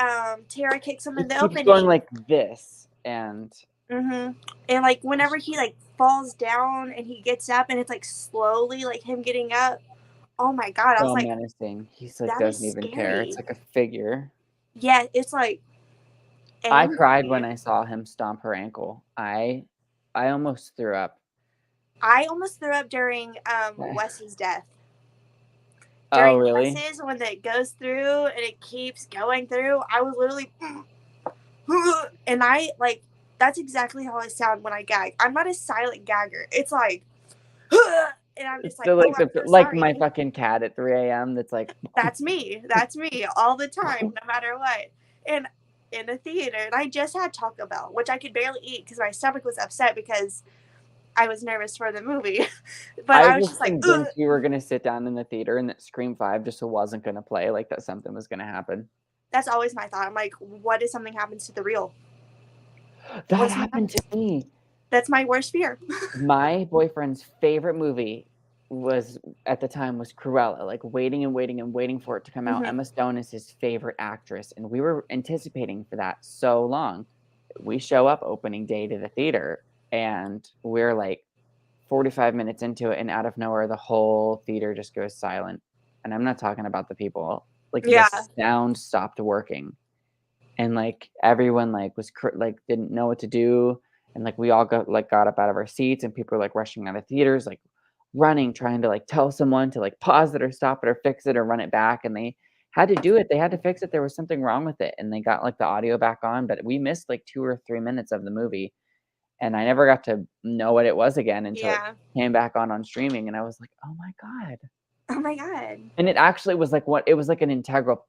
Tara kicks him he in the keeps going opening. like this. And And, like, whenever he, like, falls down and he gets up and it's, like, slowly, like, him getting up. Oh my God. I was so like, menacing. He's like, that is doesn't even care. It's scary. like a figure. Yeah, it's like I cried when angry. I saw him stomp her ankle. I almost threw up. I almost threw up during Wes's death. Oh, During really? Wes's, when it goes through and it keeps going through, I was literally, and I like that's exactly how I sound when I gag. I'm not a silent gagger. It's like, and I'm just It's like, the oh, like I'm the so like my sorry. fucking cat at 3 a.m. that's like That's me. That's me all the time, no matter what. And in a theater, and I just had Taco Bell, which I could barely eat because my stomach was upset because I was nervous for the movie. But I I was was just like, ugh. convinced you were gonna sit down in the theater and that Scream 5 just wasn't gonna play, like that something was gonna happen. That's always my thought. I'm like, what if something happens to the real? What That if something happened happens? to me. That's my worst fear. My boyfriend's favorite movie was at the time was Cruella, like waiting and waiting and waiting for it to come out. Mm-hmm. Emma Stone is his favorite actress, and we were anticipating for that so long. We show up opening day to the theater, and we're like 45 minutes into it, and out of nowhere, the whole theater just goes silent. And I'm not talking about the people. Like the Yeah. sound stopped working, and like everyone like was like didn't know what to do, and like we all got up out of our seats, and people were like rushing out of theaters, like running, trying to like tell someone to like pause it or stop it or fix it or run it back, and they had to do it. They had to fix it. There was something wrong with it, and they got like the audio back on, but we missed like 2 or 3 minutes of the movie, and I never got to know what it was again until it Yeah. came back on streaming, and I was like, "Oh my god." Oh my God. And it actually was like what it was like an integral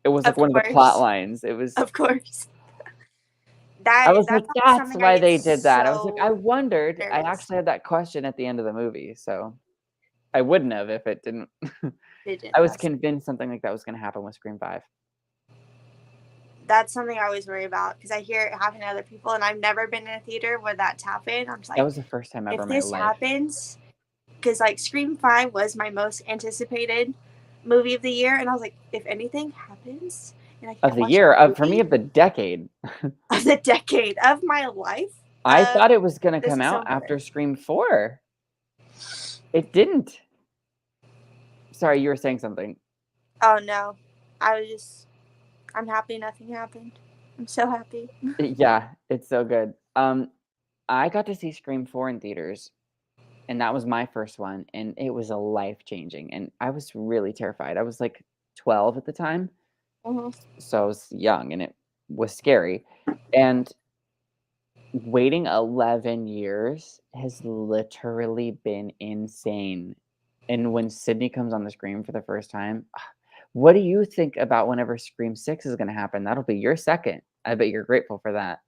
it was like Of one of the plot course. lines. It was Of course. I was like, That's always "That's something I why get they did that." I was like, "I so wondered." I nervous. actually had that question at the end of the movie, so I wouldn't have if it didn't. Didn't. I was convinced something like that was gonna happen with Scream 5. That's something I always worry about because I hear it happen to other people, and I've never been in a theater where that's happened. I'm just That like, was the first time ever if in my this life. happens, because like Scream 5 was my most anticipated movie of the year, and I was like, if anything happens and I Of can't the watch year, the for me, movie of the decade. of the decade of my life, I thought it was gonna this come is so out important. after Scream 4. It didn't. Sorry, you were saying something. Oh no, I'm happy nothing happened. I'm so happy. Yeah, it's so good. I got to see Scream 4 in theaters, and that was my first one, and it was a life-changing, and I was really terrified. I was, like, 12 at the time, Mhm. so I was young, and it was scary, and waiting 11 years has literally been insane, and when Sydney comes on the screen for the first time, what do you think about whenever Scream 6 is gonna happen? That'll be your second. I bet you're grateful for that.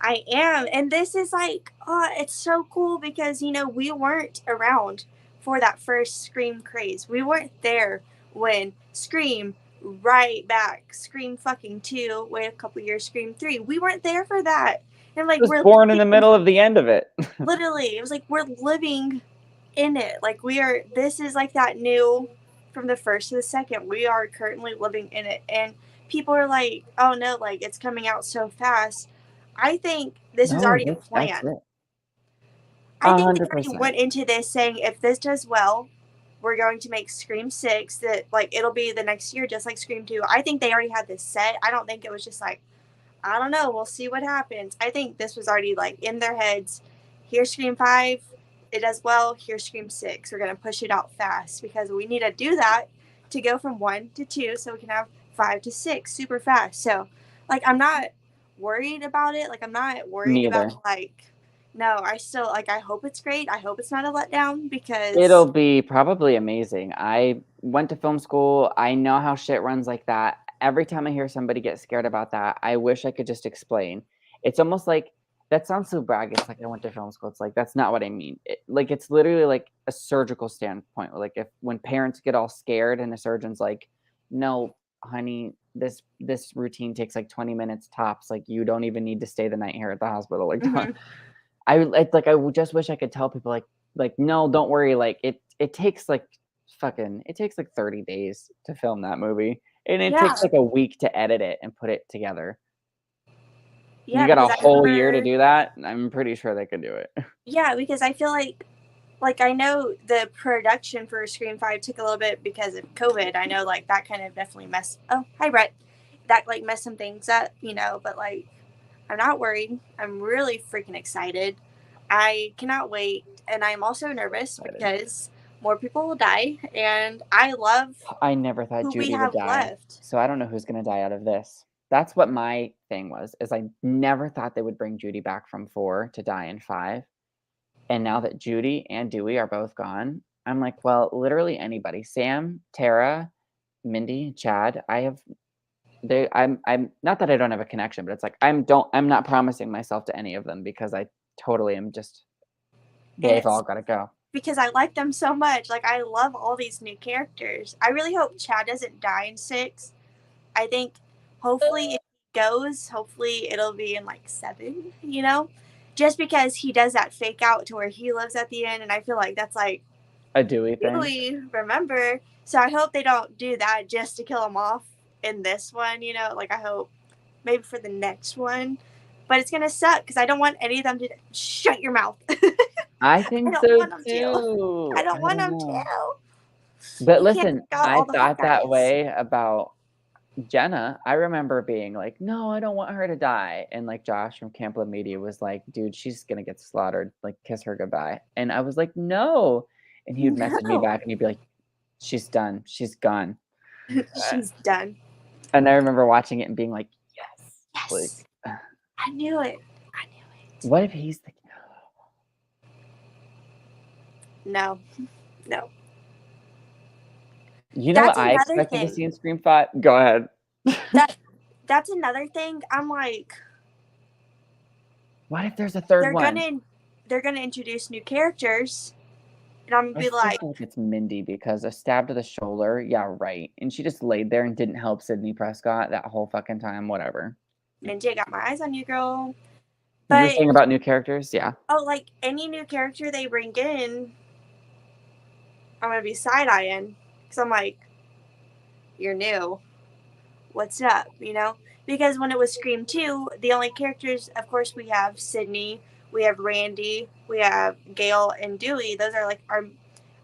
I am. And this is like, oh, it's so cool because, you know, we weren't around for that first Scream craze. We weren't there when Scream right back, Scream fucking 2, wait a couple years, Scream 3. We weren't there for that. And like, I was we're born in the living, middle of the end of it. literally, it was like, we're living in it. Like, we are, this is like that new, from the first to the second, we are currently living in it. And people are like, oh no, like, it's coming out so fast. I think this was No, already a that's plan. it. I think they already 100%. went into this saying if this does well, we're going to make Scream 6 that like it'll be the next year just like Scream 2. I think they already had this set. I don't think it was just like, I don't know, we'll see what happens. I think this was already like in their heads. Here's Scream 5, it does well. Here's Scream 6. We're going to push it out fast because we need to do that to go from 1 to 2 so we can have 5 to 6 super fast. So, like, I'm not worried about it. Like, I'm not worried about, Neither. like, no, I still, like, I hope it's great. I hope it's not a letdown It'll because, be probably amazing. I went to film school. I know how shit runs like that. Every time I hear somebody get scared about that, I wish I could just explain. It's almost like that sounds so braggy. It's like I went to film school. It's like that's not what I mean. Like it's literally like a surgical standpoint. Like if when parents get all scared and the surgeon's like, "No, honey, this routine takes like 20 minutes tops. Like you don't even need to stay the night here at the hospital." Like mm-hmm. I would just wish I could tell people like no, don't worry. Like it takes like it takes like 30 days to film that movie, and it Yeah, takes like a week to edit it and put it together. You yeah, got a because I whole year to remember, do that. I'm pretty sure they could do it. yeah, because I feel like I know the production for Scream 5 took a little bit because of COVID. I know like that kind of definitely messed, oh hi Brett, that like messed some things up, you know, but like I'm not worried. I'm really freaking excited. I cannot wait, and I'm also nervous Excited. because more people will die, and I love I never thought who we Judy would have die, left. so I don't know who's gonna die out of this. That's what my thing was. Is I never thought they would bring Judy back from 4 to die in 5. And now that Judy and Dewey are both gone, I'm like, well, literally anybody. Sam, Tara, Mindy, Chad, I'm not that I don't have a connection, but it's like I'm not promising myself to any of them because I totally am just And they've it's all gotta go. because I like them so much. Like I love all these new characters. I really hope Chad doesn't die in 6. I think hopefully if he goes, hopefully it'll be in like 7, you know? Just because he does that fake out to where he lives at the end, and I feel like that's like, A Dewey do thing. we remember? So I hope they don't do that just to kill him off in this one, you know? Like I hope maybe for the next one. But it's gonna suck because I don't want any of them to shut your mouth. I I think don't so want them to. I too. I don't want don't them know. to. But You can't listen, take out I all the thought that Hawkeyes. way about Jenna. I remember being like, "No, I don't want her to die." And like Josh from Camp Love Media was like, "Dude, she's gonna get slaughtered. Like, kiss her goodbye." And I was like, "No." And he would message me No. back and he'd be like, "She's done. She's gone." Uh, She's done. And I remember watching it and being like, "Yes." Like, Yes. I knew it. I knew it. what if he's the No. No. You know what That's I another expected to thing. see in Scream 5? Go ahead. That that's another thing. I'm like, What if there's a third they're one? gonna they're gonna introduce new characters, and I'm gonna I be still like, feel like it's Mindy because a stab to the shoulder, yeah, right. And she just laid there and didn't help Sydney Prescott that whole fucking time, whatever. Minji, I got my eyes on you, girl. You're But saying about new characters? Yeah. oh, like any new character they bring in, I'm gonna be side eyeing because I'm like, you're new. What's up? You know? Because when it was Scream 2, the only characters, of course, we have Sydney, we have Randy, we have Gail and Dewey. Those are like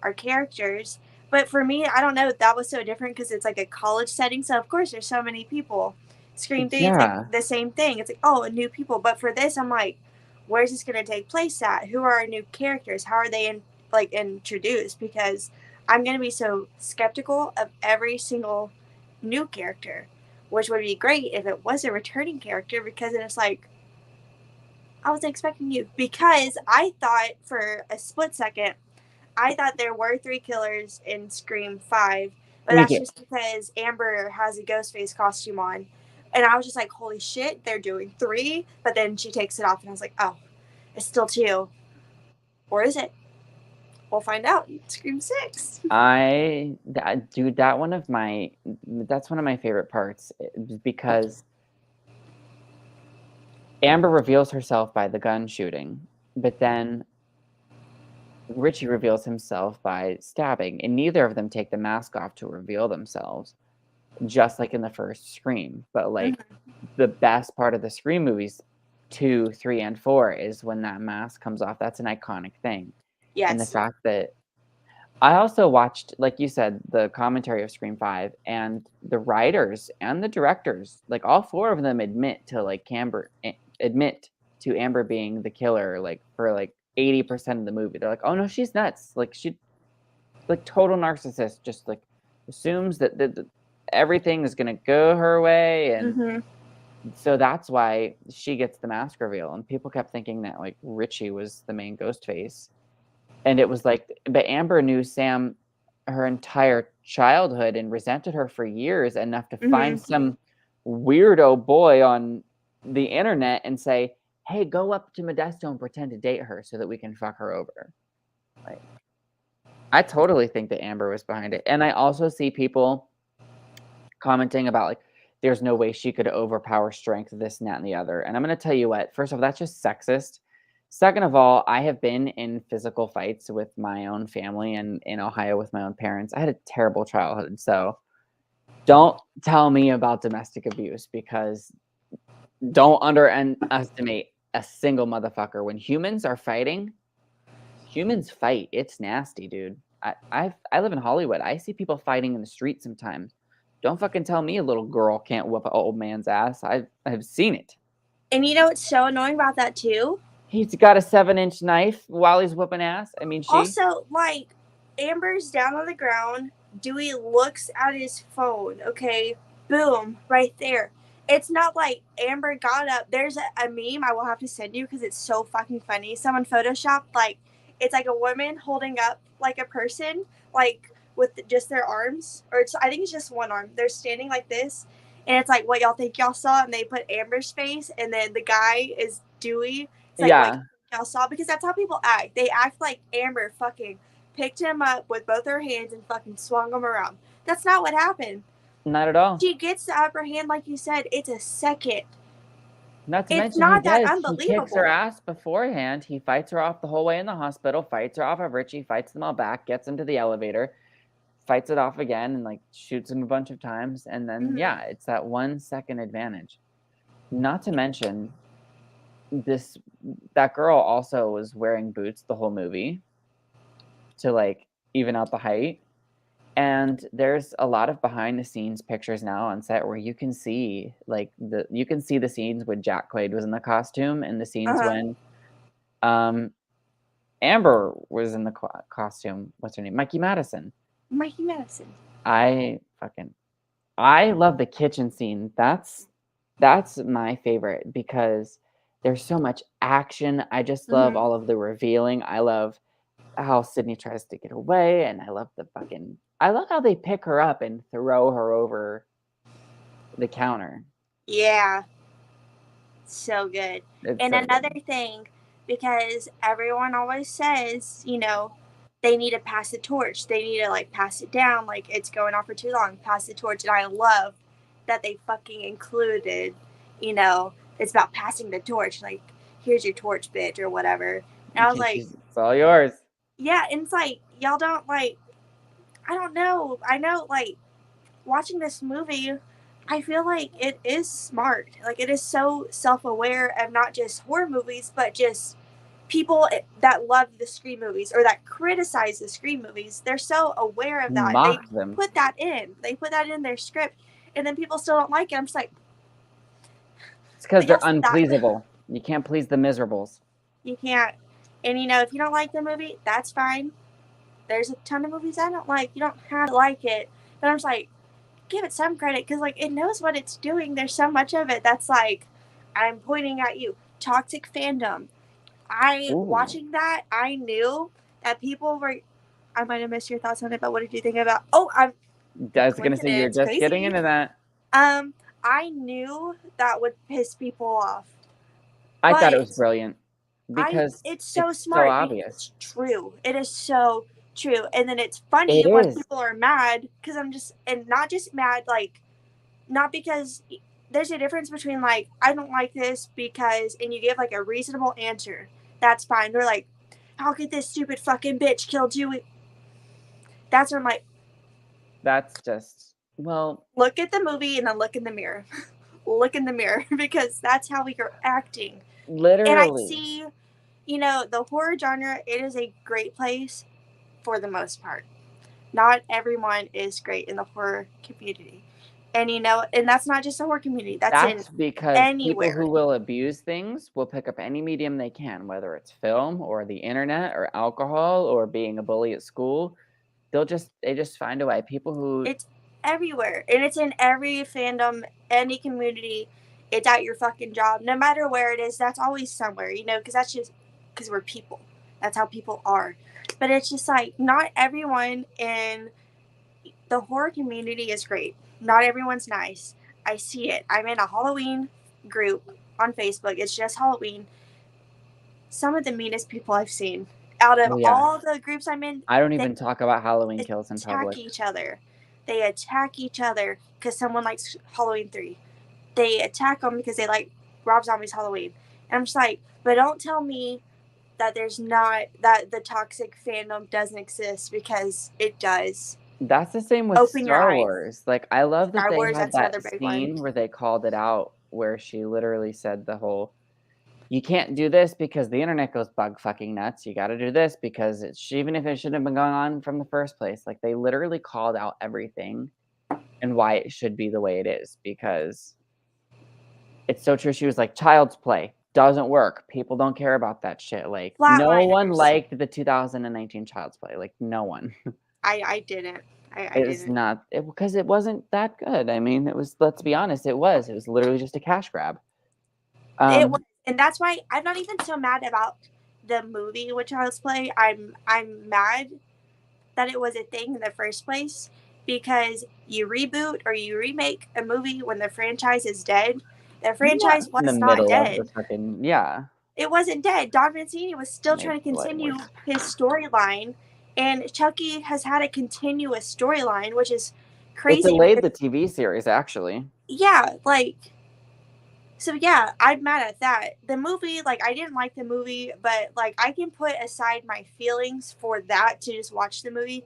our characters. But for me, I don't know. That was so different because it's like a college setting. So of course, there's so many people. Scream 3, it's like Yeah. the same thing. It's like, oh, new people. But for this, I'm like, where's this going to take place at? Who are our new characters? How are they like introduced? Because I'm going to be so skeptical of every single new character, which would be great if it was a returning character because then it's like, I wasn't expecting you. Because I thought for a split second, I thought there were 3 killers in Scream 5, but Me that's too. just because Amber has a Ghostface costume on. And I was just like, holy shit, they're doing 3. But then she takes it off, and I was like, oh, it's still 2. Or is it? We'll find out in Scream 6. Dude, that's one of my favorite parts because Amber reveals herself by the gun shooting, but then Richie reveals himself by stabbing, and neither of them take the mask off to reveal themselves, just like in the first Scream. But like the best part of the Scream movies, 2, 3, and 4, is when that mask comes off. That's an iconic thing. Yes. And the fact that I also watched, like you said, the commentary of Scream 5, and the writers and the directors, like all 4 of them admit to Amber being the killer, like for like 80% of the movie. They're like, oh no, she's nuts. Like she, like total narcissist, just like assumes that everything is gonna go her way, and so that's why she gets the mask reveal. And people kept thinking that like Richie was the main ghost face. And it was like, but Amber knew Sam her entire childhood and resented her for years enough to find some weirdo boy on the internet and say, hey, go up to Modesto and pretend to date her so that we can fuck her over. Like, I totally think that Amber was behind it. And I also see people commenting about like, there's no way she could overpower strength, this and that and the other. And I'm going to tell you what, first of all, that's just sexist. Second of all, I have been in physical fights with my own family and in Ohio with my own parents. I had a terrible childhood. So don't tell me about domestic abuse, because don't underestimate a single motherfucker. When humans are fighting, humans fight. It's nasty, dude. I live in Hollywood. I see people fighting in the street sometimes. Don't fucking tell me a little girl can't whoop an old man's ass. I've seen it. And you know what's so annoying about that too? He's got a 7-inch knife while he's whooping ass. I mean, Also, like, Amber's down on the ground. Dewey looks at his phone. Okay, boom, right there. It's not like Amber got up. There's a meme I will have to send you because it's so fucking funny. Someone photoshopped like it's like a woman holding up like a person like with just their arms, or it's I think it's just one arm. They're standing like this, and it's like what y'all think y'all saw, and they put Amber's face, and then the guy is Dewey. It's like what y'all saw, because that's how people act. They act like Amber fucking picked him up with both her hands and fucking swung him around. That's not what happened. Not at all. She gets the upper hand, like you said. It's a second. Not to It's mention not he that does. unbelievable. He kicks her ass beforehand. He fights her off the whole way in the hospital, fights her off of Richie, fights them all back, gets into the elevator, fights it off again, and like shoots him a bunch of times. And then yeah, it's that 1 second advantage. Not to mention that girl also was wearing boots the whole movie to like even out the height. And there's a lot of behind the scenes pictures now on set where you can see like the scenes when Jack Quaid was in the costume, and the scenes when Amber was in the costume. What's her name? Mikey Madison. I love the kitchen scene. That's my favorite because there's so much action. I just love all of the revealing. I love how Sydney tries to get away, and I love how they pick her up and throw her over the counter. Yeah. So good. And another thing, because everyone always says, you know, they need to pass the torch. They need to like pass it down, like it's going on for too long. Pass the torch. And I love that they fucking included, you know, it's about passing the torch. Like, here's your torch, bitch, or whatever. And I was like, it's all yours. Yeah, and it's like y'all don't like. I don't know. I know, like watching this movie, I feel like it is smart. Like it is so self-aware of not just horror movies, but just people that love the Scream movies or that criticize the Scream movies. They're so aware of that. Mock them. Put that in. They put that in their script, and then people still don't like it. I'm just like, it's because they're unpleasable. You can't please the miserables. You can't. And you know, if you don't like the movie, that's fine. There's a ton of movies I don't like. You don't have to like it. But I'm just like, give it some credit because like it knows what it's doing. There's so much of it that's like, I'm pointing at you. Toxic fandom. Watching that, I knew that people were. I might have missed your thoughts on it, but what did you think about? I was gonna say you're just getting into that. I knew that would piss people off, I thought it was but brilliant because it's so it's so smart because obvious. it's true. It is so true. And then it's funny It when is. people are mad because I'm just, and not just mad, like, not because there's a difference between, like, I don't like this because, and you give like a reasonable answer. That's fine. They're like, how could this stupid fucking bitch kill Dewey? That's when I'm like, That's just, well, look at the movie and then look in the mirror. Look in the mirror because that's how we are acting. And I literally. see, the horror genre, it is a great place for the most part. Not everyone is great in the horror community. And and that's not just the horror community, that's in That's because people anywhere. who will abuse things will pick up any medium they can, whether it's film or the internet or alcohol or being a bully at school. They just find a way. People who It's everywhere. And it's in every fandom, any community. It's at your fucking job. No matter where it is, that's always somewhere, because that's just because we're people. That's how people are. But it's just like, not everyone in the horror community is great. Not everyone's nice. I see it. I'm in a Halloween group on Facebook. It's just Halloween. Some of the meanest people I've seen. Out of oh yeah, all the groups I'm in, I don't they even talk about Halloween kills in attack public. each other. They attack each other because someone likes Halloween 3. They attack them because they like Rob Zombie's Halloween. And I'm just like, but don't tell me that there's not, that the toxic fandom doesn't exist, because it does. That's the same with Open your Star eyes. Wars. Like, I love that Star they Wars, had that's that another big one. scene where they called it out, where she literally said the whole, "You can't do this because the internet goes bug fucking nuts. You gotta do this because it's even if it shouldn't have been going on from the first place." Like, they literally called out everything and why it should be the way it is, because it's so true. She was like, "Child's Play doesn't work. People don't care about that shit." Like, no one Flatliners. liked the 2019 Child's Play. Like, no one. I didn't. I It's didn't. not because it wasn't that good. I mean, it was, let's be honest, it was. It was literally just a cash grab. It was, Um, and that's why I'm not even so mad about the movie with Child's Play. I'm mad that it was a thing in the first place, because you reboot or you remake a movie when the franchise is dead. The not franchise in the was not middle of the dead. fucking, yeah, It wasn't dead. Don Mancini was still made trying to slightly continue worse. his storyline, and Chucky has had a continuous storyline, which is It crazy delayed because, the TV series, actually. yeah, like, so yeah, I'm mad at that. The movie, like, I didn't like the movie, but like, I can put aside my feelings for that to just watch the movie.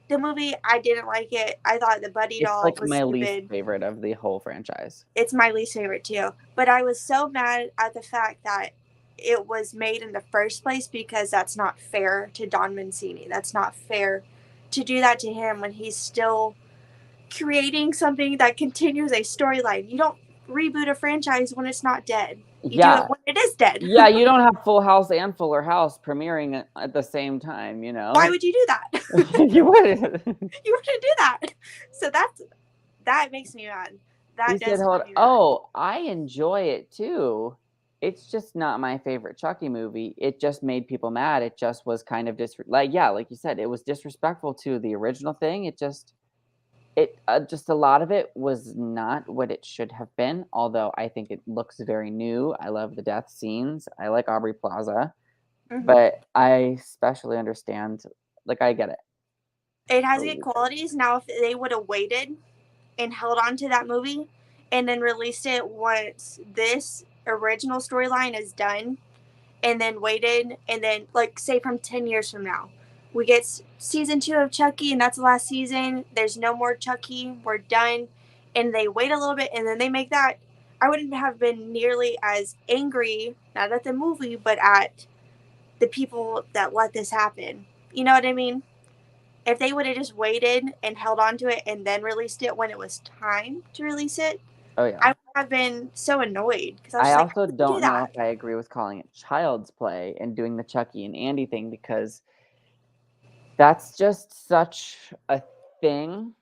The movie, I didn't like it. I thought the Buddy It's doll like was my least stupid. favorite of the whole franchise. It's my least favorite too. But I was so mad at the fact that it was made in the first place, because that's not fair to Don Mancini. That's not fair to do that to him when he's still creating something that continues a storyline. You don't reboot a franchise when it's not dead. You do it Yeah. when it is dead. Yeah, you don't have Full House and Fuller House premiering at the same time, you Why know? would you do that? You would. You wouldn't do that. So that makes me mad. You That said, does hold make me mad. oh, I enjoy it too. It's just not my favorite Chucky movie. It just made people mad. It just was kind of like, yeah, like you said, it was disrespectful to the original thing. Just a lot of it was not what it should have been, although I think it looks very new. I love the death scenes. I like Aubrey Plaza, Mm-hmm. but I especially understand, like, I get it. It has good Totally get it. qualities. Now, if they would have waited and held on to that movie and then released it once this original storyline is done, and then waited, and then, like, say from 10 years from now, we get season 2 of Chucky, and that's the last season. There's no more Chucky. We're done. And they wait a little bit, and then they make that. I wouldn't have been nearly as angry, not at the movie, but at the people that let this happen. You know what I mean? If they would have just waited and held on to it and then released it when it was time to release it, Oh I yeah. would have been so annoyed, because I was I just like, how also would you do don't know that? if I agree with calling it Child's Play and doing the Chucky and Andy thing, because that's just such a thing.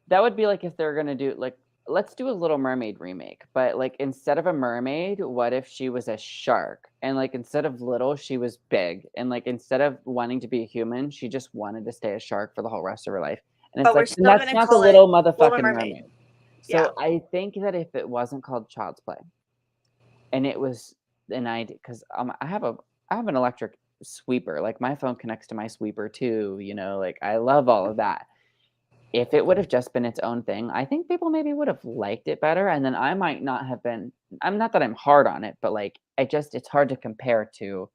That would be like if they're gonna do, like, let's do a Little Mermaid remake, but like instead of a mermaid, what if she was a shark? And like instead of little, she was big. And like instead of wanting to be a human, she just wanted to stay a shark for the whole rest of her life. And it's But we're like, then still that's gonna not the call it little Little motherfucking Mermaid. mermaid. Yeah. So I think that if it wasn't called Child's Play, and it was an idea, because I have an electric sweeper. Like my phone connects to my sweeper too. Like I love all of that. If it would have just been its own thing, I think people maybe would have liked it better, and then I might not have been. I'm not that I'm hard on it, but like it's hard to compare to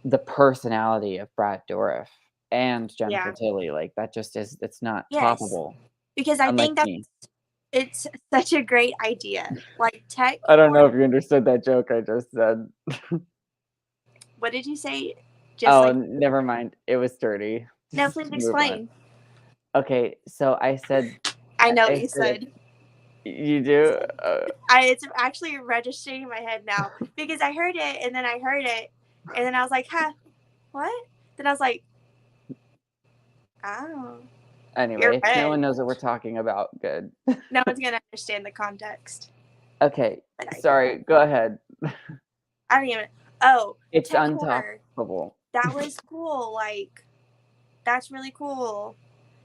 the personality of Brad Dourif and Jennifer Yeah. Tilly. Like that just is. It's not Yes. toppable. Because I Unlike think that me. it's such a great idea. Like tech I don't for know if you understood that joke I just said. what did you say? Just Oh, like never mind. It was dirty. no, Just please move on. explain. Okay, so I said I know what I you said said. you do? It's actually registering in my head now because I heard it and then I heard it and then I was like, huh, what? Then I was like, oh, you're Anyway, no red. one knows what we're talking about. Good. No one's gonna understand the context. Okay, But I do. sorry, go ahead. I don't even. Oh, It's tech horror. untoppable. That was cool. Like, that's really cool.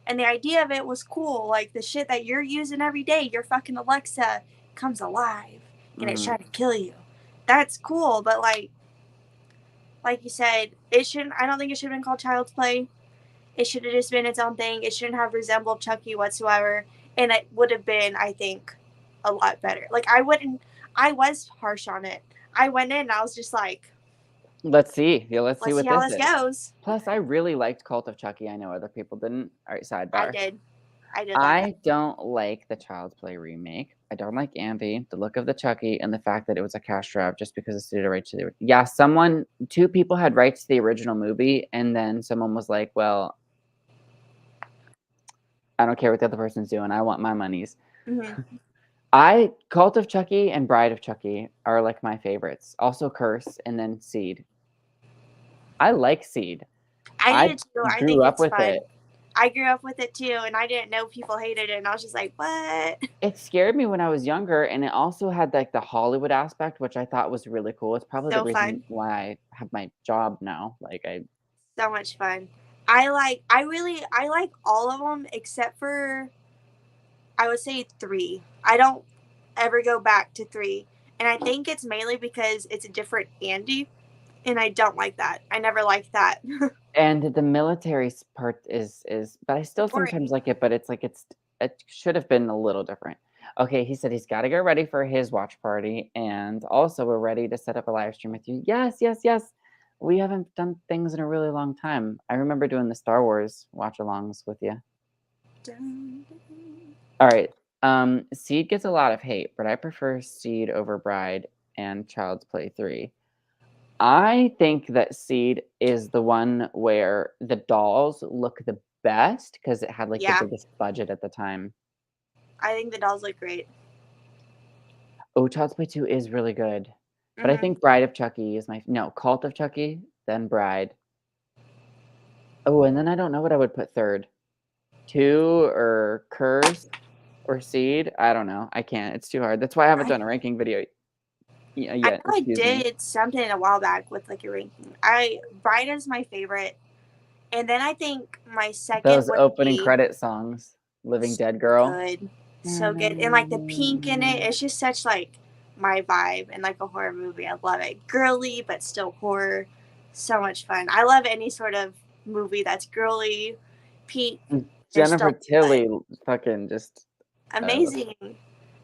And the idea of it was cool. Like the shit that you're using every day, your fucking Alexa comes alive and it's Mm. trying to kill you. That's cool, but like you said, it shouldn't. I don't think it should have been called Child's Play. It should have just been its own thing. It shouldn't have resembled Chucky whatsoever, and it would have been, I think, a lot better. Like I wouldn't. I was harsh on it. I went in and I was just like, Let's see. Yeah, let's see let's see what how this this is. goes. Plus, I really liked Cult of Chucky. I know other people didn't. All right, I sidebar. did. I did like that. I don't like the Child's Play remake. I don't like Andy, the look of the Chucky, and the fact that it was a cash grab just because it's due to right to the yeah. Two people had rights to the original movie, and then someone was like, "Well, I don't care what the other person's doing. I want my monies." Mm-hmm. Cult of Chucky and Bride of Chucky are like my favorites. Also Curse, and then Seed. I like Seed. I I did too. I grew think up it's with fun. it. I grew up with it too, and I didn't know people hated it, and I was just like, what? It scared me when I was younger, and it also had like the Hollywood aspect, which I thought was really cool. It's probably the So reason fun. why I have my job now. Like So much fun. I like all of them except for I would say three. I don't ever go back to three, and I think it's mainly because it's a different Andy, and I don't like that. I never liked that. and the military part is, but I still sometimes Boring. like it. But it's like it should have been a little different. Okay, he said he's got to get ready for his watch party, and also we're ready to set up a live stream with you. Yes, yes, yes. We haven't done things in a really long time. I remember doing the Star Wars watch-alongs with you. All right. Seed gets a lot of hate, but I prefer Seed over Bride and Child's Play 3. I think that Seed is the one where the dolls look the best because it had like the Yeah, biggest budget at the time. I think the dolls look great. Oh, Child's Play 2 is really good. But I Mm-hmm. think Bride of Chucky is Cult of Chucky, then Bride. Oh, and then I don't know what I would put third. 2 or Curse or Seed. I don't know. I can't. It's too hard. That's why I haven't done a ranking video I yet. know I Excuse me. did something a while back with like a ranking. Bride is my favorite, and then I think my second Those would opening be credit songs, Living so Dead Girl. good, so good, and like the pink in it. It's just such like my vibe and like a horror movie. I love it. Girly but still horror. So much fun. I love any sort of movie that's girly, pink, and Jennifer still fun. Tilly fucking just Amazing.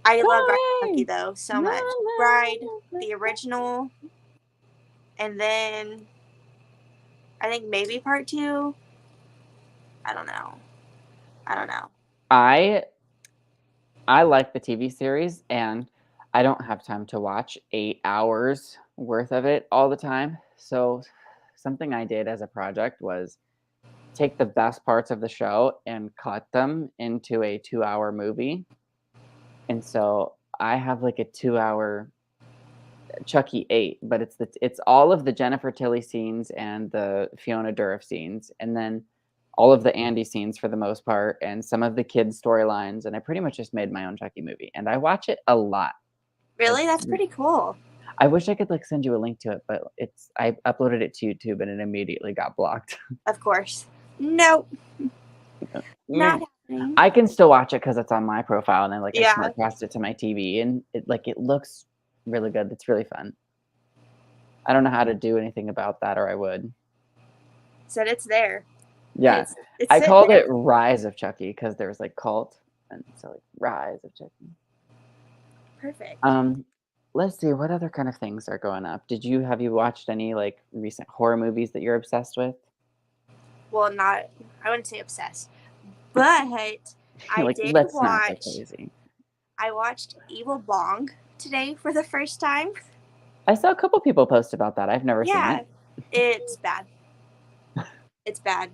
I love Bride of Chucky crying. though so Na, much. na, Bride, na, the na. original, and then I think maybe part two. I don't know. I don't know. I like the TV series, and I don't have time to watch 8 hours worth of it all the time. So something I did as a project was take the best parts of the show and cut them into a 2-hour movie. And so I have like a 2-hour Chucky 8, but it's all of the Jennifer Tilly scenes and the Fiona Dourif scenes, and then all of the Andy scenes for the most part, and some of the kids' storylines, and I pretty much just made my own Chucky movie, and I watch it a lot. Like, Really? That's pretty cool. I wish I could like send you a link to it, but I uploaded it to YouTube and it immediately got blocked. Of course. Nope. Not Mm. I can still watch it because it's on my profile, and then like I Yeah. SmartCast it to my TV, and it looks really good. It's really fun. I don't know how to do anything about that, or I would. Said it's there. Yeah, It's I sitting called there. it Rise of Chucky because there was like Cult, and so like Rise of Chucky. Perfect. Let's see what other kind of things are going up. Have you watched any like recent horror movies that you're obsessed with? Well, not, I wouldn't say obsessed, but I Like, did let's not go watch, crazy. I watched Evil Bong today for the first time. I saw a couple people post about that. I've never seen Yeah, it. it's bad. It's bad.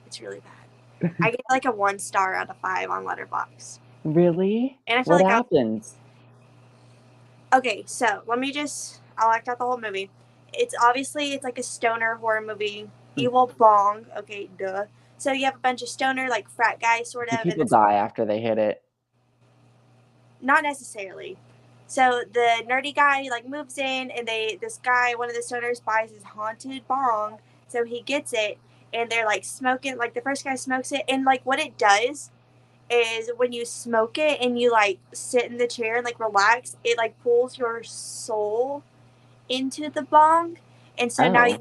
It's really bad. I get like a 1 star out of 5 on Letterboxd. Really? And I feel What like happens? okay, so I'll act out the whole movie. It's obviously, it's like a stoner horror movie. Evil Bong, okay, duh. So you have a bunch of stoner, like frat guys, sort Do of, and people this, die after they hit it? not necessarily. So the nerdy guy like moves in, and this guy, one of the stoners, buys his haunted bong. So he gets it, and they're like smoking. Like the first guy smokes it, and like what it does is when you smoke it and you like sit in the chair and like relax, it like pulls your soul into the bong, and so now Oh.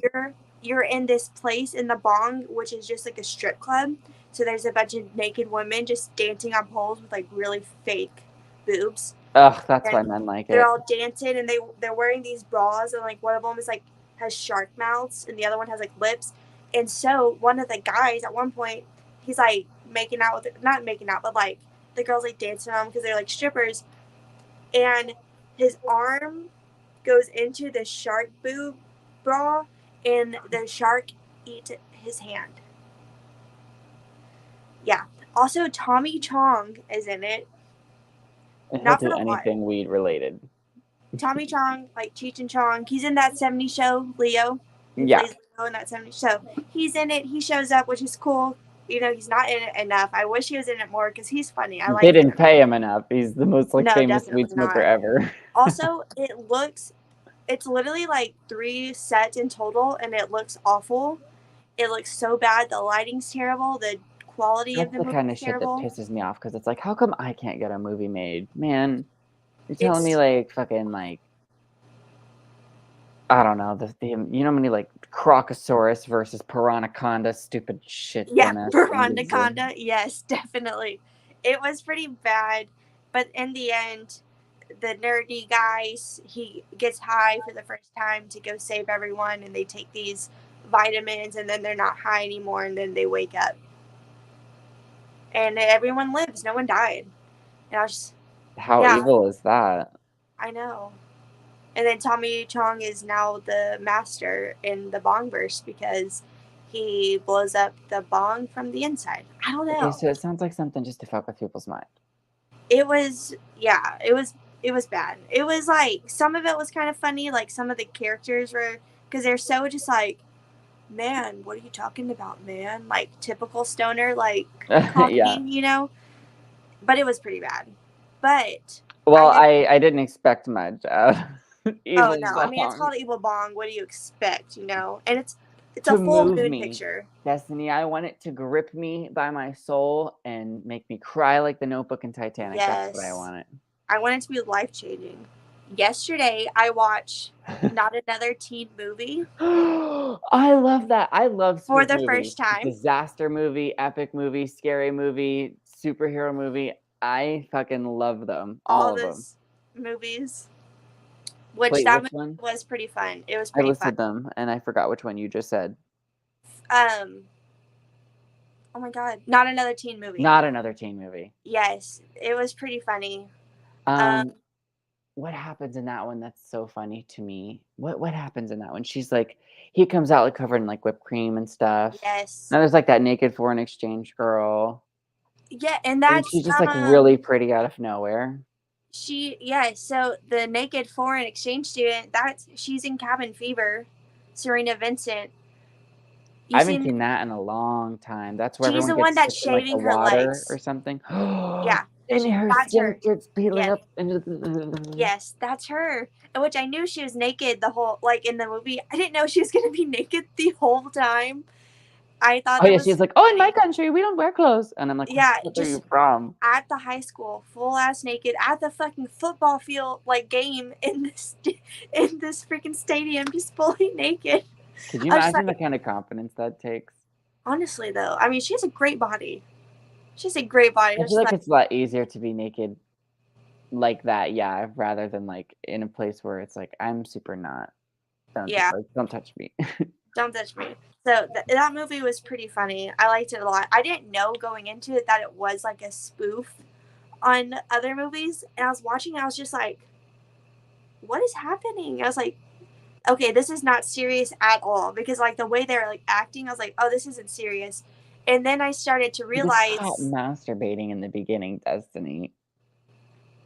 you're in this place in the bong, which is just like a strip club. So there's a bunch of naked women just dancing on poles with like really fake boobs, Ugh, that's why and men like they're it. all dancing, and they're wearing these bras, and like one of them is like has shark mouths and the other one has like lips. And so one of the guys at one point, he's like making out with, not making out, but like the girls like dancing on him because they're like strippers, and his arm goes into the shark boob bra, and the shark eats his hand. Yeah. Also, Tommy Chong is in it. And he'll Not for do the plot. anything weed related. Tommy Chong, like Cheech and Chong, he's in that 70s show, Leo. He Yeah. plays Leo in that 70s show. He's in it. He shows up, which is cool. You know, he's not in it enough. I wish he was in it more because he's funny. I They like him. didn't pay him enough. He's the most like No, famous weed definitely smoker not. ever. Also, it's literally like 3 sets in total, and it looks awful. It looks so bad. The lighting's terrible. The quality of That's the the kind movie's of shit that terrible. pisses me off because it's like, how come I can't get a movie made? Man, you're telling me It's like fucking like I don't know, you know how many like Crocosaurus versus Piranhaconda stupid shit yeah, dumbass movies are. Verandaconda. Yes, definitely. It was pretty bad, but in the end, the nerdy guys, he gets high for the first time to go save everyone, and they take these vitamins, and then they're not high anymore, and then they wake up, and everyone lives. No one died. And I was just, How yeah, evil is that? I know. And then Tommy Chong is now the master in the Bongverse because he blows up the bong from the inside. I don't Okay, know. so it sounds like something just to fuck with people's mind. It was, yeah, it was bad. It was like some of it was kind of funny, like some of the characters were, because they're so just like, man, what are you talking about, man? Like typical stoner like Yeah. comedy, you know. But it was pretty bad. But Well, I did. I didn't expect much. Oh Evil no, I mean it's Bong called Evil Bong. What do you expect, you know? And it's a to full move moon me. picture. Destiny, I want it to grip me by my soul and make me cry like the Notebook and Titanic. That's what I Yes. want I want it to be life changing. Yesterday, I watched it. Not Another Teen Movie I love that. I love for spook the movies. first time. Disaster movie, epic movie, scary movie, superhero movie. I fucking love them. All All of them. those movies, which Wait, that which movie one? was pretty fun. It was I pretty fun. listed them and I forgot which one you just said. Um, oh my god, Not Another Teen Movie. Not Another teen movie. Yes, it was pretty funny. Um, Um, what happens in that one that's so funny to me? What happens in that one? She's like, he comes out like covered in like whipped cream and stuff. yes, Now there's like that naked foreign exchange girl, yeah, and and that's she's just like really pretty out of nowhere. yeah. So the naked foreign exchange student, she's in Cabin Fever. Serena Vincent. I You haven't seen? seen that in a long time. That's where She's everyone the one gets that's sick in like the shaving her water or legs. something. Yeah, And her that's skin her. starts peeling Yes, up into the yes, that's her. Which I knew she was naked the whole, like in the movie. I didn't know she was gonna be naked the whole time. I thought Oh that yeah, was she's so like, "Oh, in my funny. country, we don't wear clothes," and I'm like, "What Yeah, country are you just from?" at the high school, full ass naked, at the fucking football field, like game in this freaking stadium, just fully naked. Could you I was just imagine the like, kind of confidence that takes? honestly though, I mean, she has a great body. She has a great body. I It's feel just like like, it's a lot easier to be naked like that, yeah, rather than, like, in a place where it's like, "I'm super not. yeah, Don't touch me." don't touch me. So that movie was pretty funny. I liked it a lot. I didn't know going into it that it was like a spoof on other movies, and I was watching. I was just like, what is happening? I was like, okay, this is not serious at all because like the way they're like acting, I was like, oh, this isn't serious. And then I started to He was caught realize, masturbating in the beginning, Destiny.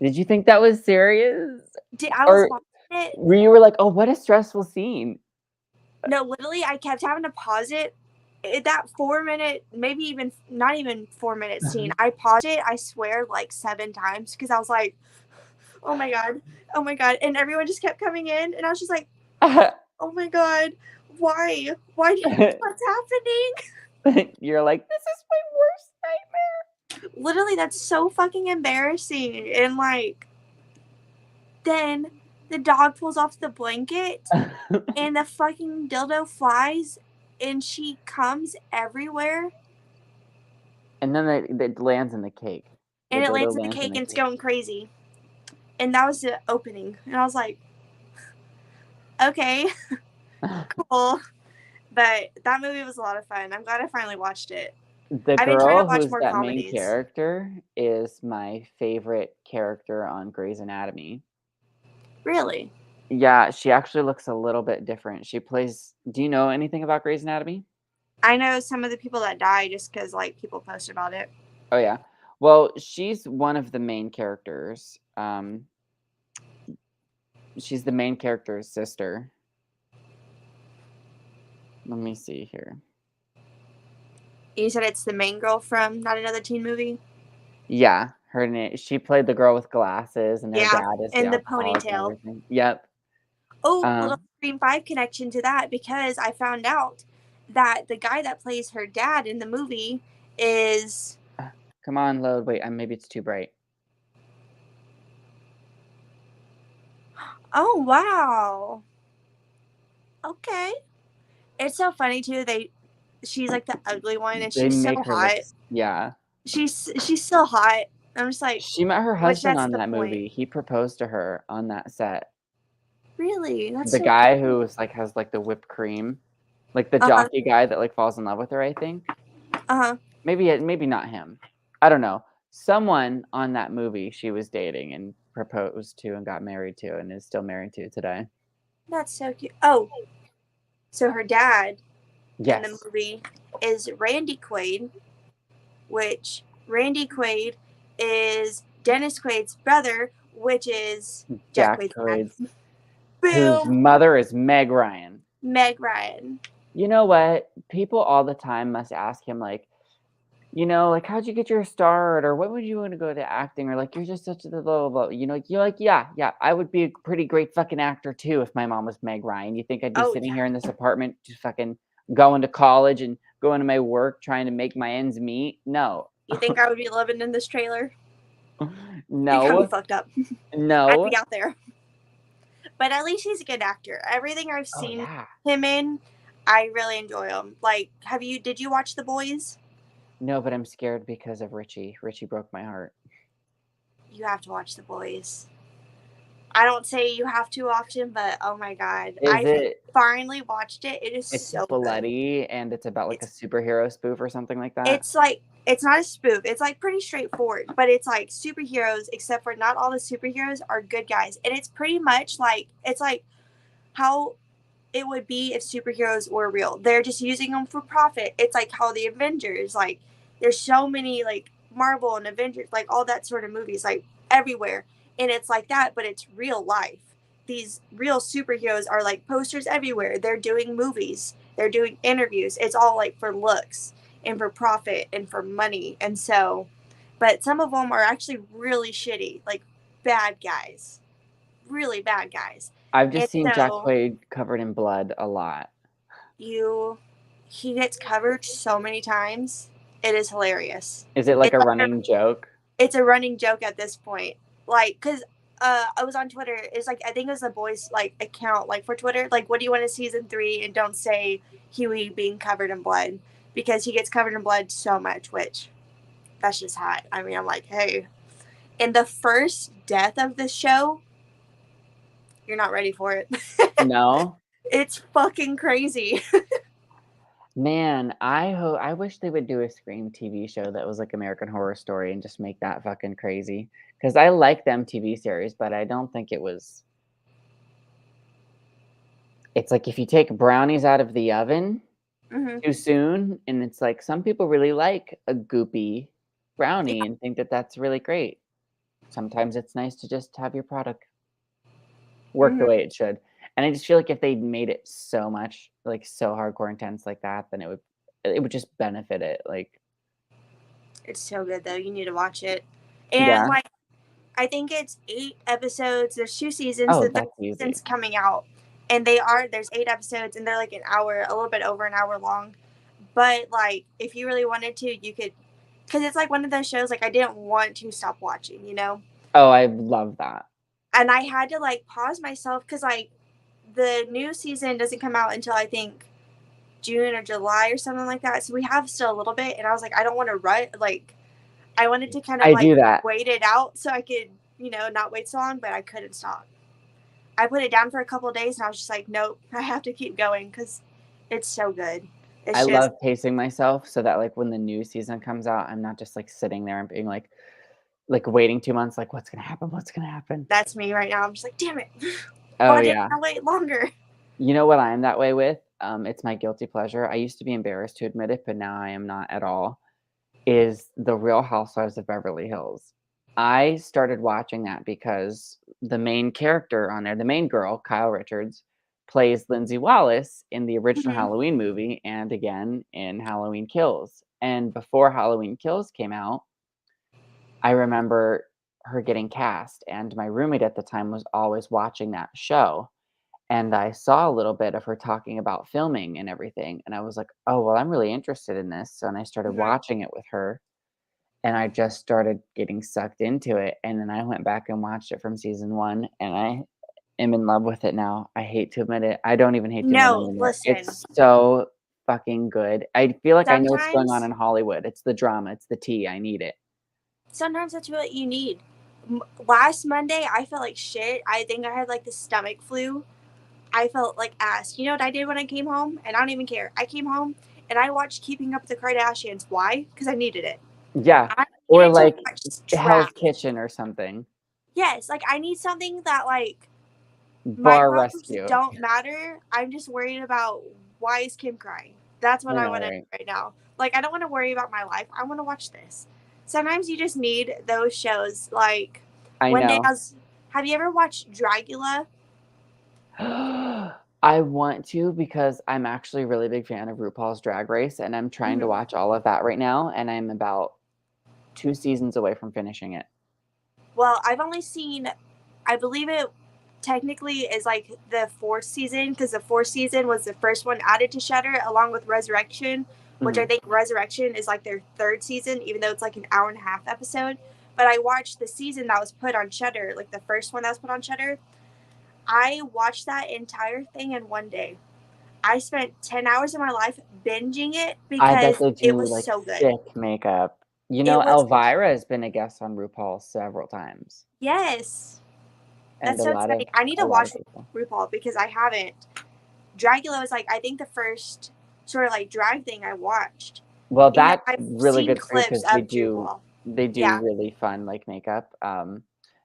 Did you think that was serious? I was Or watching it. were you like, "Oh, what a stressful scene." No, literally, I kept having to pause it. That 4 minute, maybe even not even 4 minute scene, I paused it, I swear, like 7 times because I was like, oh my God, oh my God. And everyone just kept coming in, and I was just like, oh my God, why? What's happening? You're like, "This is my worst Literally, that's so fucking embarrassing. And like, then the dog pulls off the blanket nightmare." and the fucking dildo flies and she comes everywhere And then it lands in the cake. The and it lands dildo in the lands in cake the and it's cake. going crazy. And that was the opening. And I was like, okay, cool. But that movie was a lot of fun. I'm glad I finally watched it. The I've been trying to girl watch who's more that main comedies. character is my favorite character on Grey's Anatomy. Really? Yeah, she actually looks a little bit different. Do you know anything about Grey's Anatomy? I know some of the people that die just because like people post about it. Oh, yeah. Well, she's one of the main characters. She's the main character's sister. Let me see here. You said it's the main girl from Not Another Teen Movie? Yeah, her name she played the girl with glasses, and her Yeah, dad is the and the alcoholic and ponytail. everything. Yep. Oh, little Um, Scream 5 connection to that because I found out that the guy that plays her dad in the movie is. Come on, load. Wait, maybe it's too bright. Oh, wow. Okay. It's so funny too. She's like the ugly one and They she's so make her look hot. yeah. She's so hot. I'm just like, She met her which husband that's on the that point. movie. He proposed to her on that set. Really? That's The so guy cute. who was like has like the whipped cream, like the Uh-huh. jockey guy that like falls in love with her, I think. Uh-huh. Maybe not him. I don't know. Someone on that movie she was dating and proposed to and got married to and is still married to today. That's so cute. Oh, so her dad in the Yes. movie is Randy Quaid, which Randy Quaid is Dennis Quaid's brother, which is Jack Jack Quaid's dad. Quaid's whose Boom, mother is Meg Ryan. Meg Ryan. You know what? People all the time must ask him, like, like, "How'd you get your start?" Or, "What would you wanna go to acting?" Or, like, "You're just such a blah, blah, blah." You're like, "Yeah, yeah, I would be a pretty great fucking actor too if my mom was Meg Ryan. You think I'd be Oh sitting yeah. here in this apartment just fucking going to college and going to my work trying to make my ends meet? No." You think I would be living in this trailer? You got me No. fucked up. I'd No. be out there. But at least he's a good actor. Everything I've Oh, seen yeah. him in, I really enjoy him. Like, did you watch The Boys? No, but I'm scared because of Richie. Richie broke my heart. You have to watch The Boys. I don't say you have to often, but oh my god. Is I it finally watched it. It is it's so good. bloody and it's about, like, a It's superhero spoof or something like that? it's like it's not a spoof. It's like pretty straightforward, but it's like superheroes except for not all the superheroes are good guys. And it's pretty much like it's like how it would be if superheroes were real. They're just using them for profit. It's like how the Avengers, like, there's so many, like, Marvel and Avengers, like, all that sort of movies, like, everywhere. And it's like that, but it's real life. These real superheroes are, like, posters everywhere. They're doing movies, they're doing interviews. It's all, like, for looks and for profit and for money. And so, but some of them are actually really shitty, like, bad guys. Really bad guys. I've And just seen Jack so, Quaid covered in blood a lot. you he gets covered so many times. It is hilarious. Is it like It's a like running joke? it's a running joke at this point. Like, cause I was on Twitter. It's like I think it was the boys like account like for Twitter. Like, what do you want in season 3? And don't say Huey being covered in blood because he gets covered in blood so much. Which that's just hot. I mean, I'm like, hey. In the first death of the show, you're not ready for it. No? It's fucking crazy. Man, I wish they would do a Scream TV show that was like American Horror Story and just make that fucking crazy. Because I like them TV series, but I don't think it was. It's like if you take brownies out of the oven Mm-hmm. too soon, and it's like some people really like a goopy brownie Yeah. and think that that's really great. Sometimes it's nice to just have your product work the Mm-hmm. way it should. And I just feel like if they made it so much, like so hardcore intense like that, then it would just benefit it. Like, It's so good though. You need to watch it. And yeah. like I think it's 8 episodes. There's 2 seasons. Oh, The third that's easy. season's coming out, and there's 8 episodes, and they're like an hour, a little bit over an hour long. But like, if you really wanted to, you could, because it's like one of those shows. Like I didn't want to stop watching, you know, Oh, I love that. and I had to like pause myself because like the new season doesn't come out until I think June or July or something like that. So we have still a little bit, and I was like, I don't want to rut like I wanted to kind of I like do that. wait it out so I could, not wait so long, but I couldn't stop. I put it down for a couple of days and I was just like, nope, I have to keep going because it's so good. I It's just, love pacing myself so that like when the new season comes out, I'm not just like sitting there and being like waiting 2 months, like what's gonna happen? What's gonna happen? that's me right now. I'm just like, damn it. Oh Why didn't yeah. I wait longer? You know what I'm that way with? It's my guilty pleasure. I used to be embarrassed to admit it, but now I am not at all. Is The Real Housewives of Beverly Hills. I started watching that because the main character on there, the main girl, Kyle Richards, plays Lindsay Wallace in the original Hmm. Halloween movie and again in Halloween Kills. And before Halloween Kills came out, I remember her getting cast, and my roommate at the time was always watching that show. And I saw a little bit of her talking about filming and everything. And I was like, oh, well, I'm really interested in this. So, and I started Hmm. watching it with her and I just started getting sucked into it. And then I went back and watched it from season 1 and I am in love with it now. I hate to admit it. I don't even hate to admit it No, anymore. listen. It's so fucking good. I feel like I know what's going on Sometimes, in Hollywood. It's the drama, it's the tea. I need it. sometimes that's what you need. Last Monday, I felt like shit. I think I had like the stomach flu. I felt like ass. You know what I did when I came home? And I don't even care. I came home and I watched Keeping Up with the Kardashians. Why? Because I needed it. Yeah. I Or needed to like watch Hell's trash. Kitchen or something. Yes, like I need something that like my Bar problems Rescue. don't matter. I'm just worried about why is Kim crying. That's what I I know, want to right? do right now. Like I don't want to worry about my life. I want to watch this. Sometimes you just need those shows. Like I one day know. have you ever watched Dragula? I want to because I'm actually a really big fan of RuPaul's Drag Race, and I'm trying to Hmm. watch all of that right now, and I'm about 2 seasons away from finishing it. Well, I've only seen, I believe it technically is like the fourth season because the fourth season was the first one added to Shudder along with Resurrection, which I Mhm. think Resurrection is like their third season, even though it's like an hour and a half episode. But I watched the season that was put on Shudder, like the first one that was put on Shudder. I watched that entire thing in one day. I spent 10 hours of my life binging it I bet because they it do, was like, so good. sick makeup. You know, It was, Elvira has been a guest on RuPaul several times, yes. and That's a so lot of exciting. I need a to lot watch of people. RuPaul because I haven't. Dragula was like I think the first sort of like drag thing I watched. Well, And that's I've really seen good for you clips because of RuPaul. they do Yeah. really fun, like, makeup,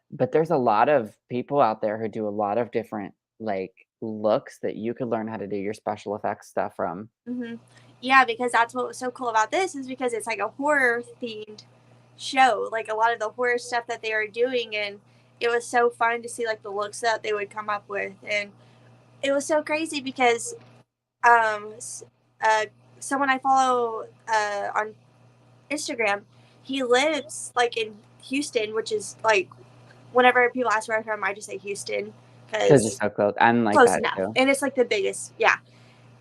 but there's a lot of people out there who do a lot of different, like, looks that you could learn how to do your special effects stuff from. Hmm. Yeah, because that's what was so cool about this is because it's like a horror themed show. Like a lot of the horror stuff that they are doing, and it was so fun to see like the looks that they would come up with, and it was so crazy because um, uh, someone I follow on Instagram, he lives like in Houston, which is like whenever people ask where I'm from, I just say Houston Because you're because so close. I'm like close that enough, too. and it's like the biggest, yeah.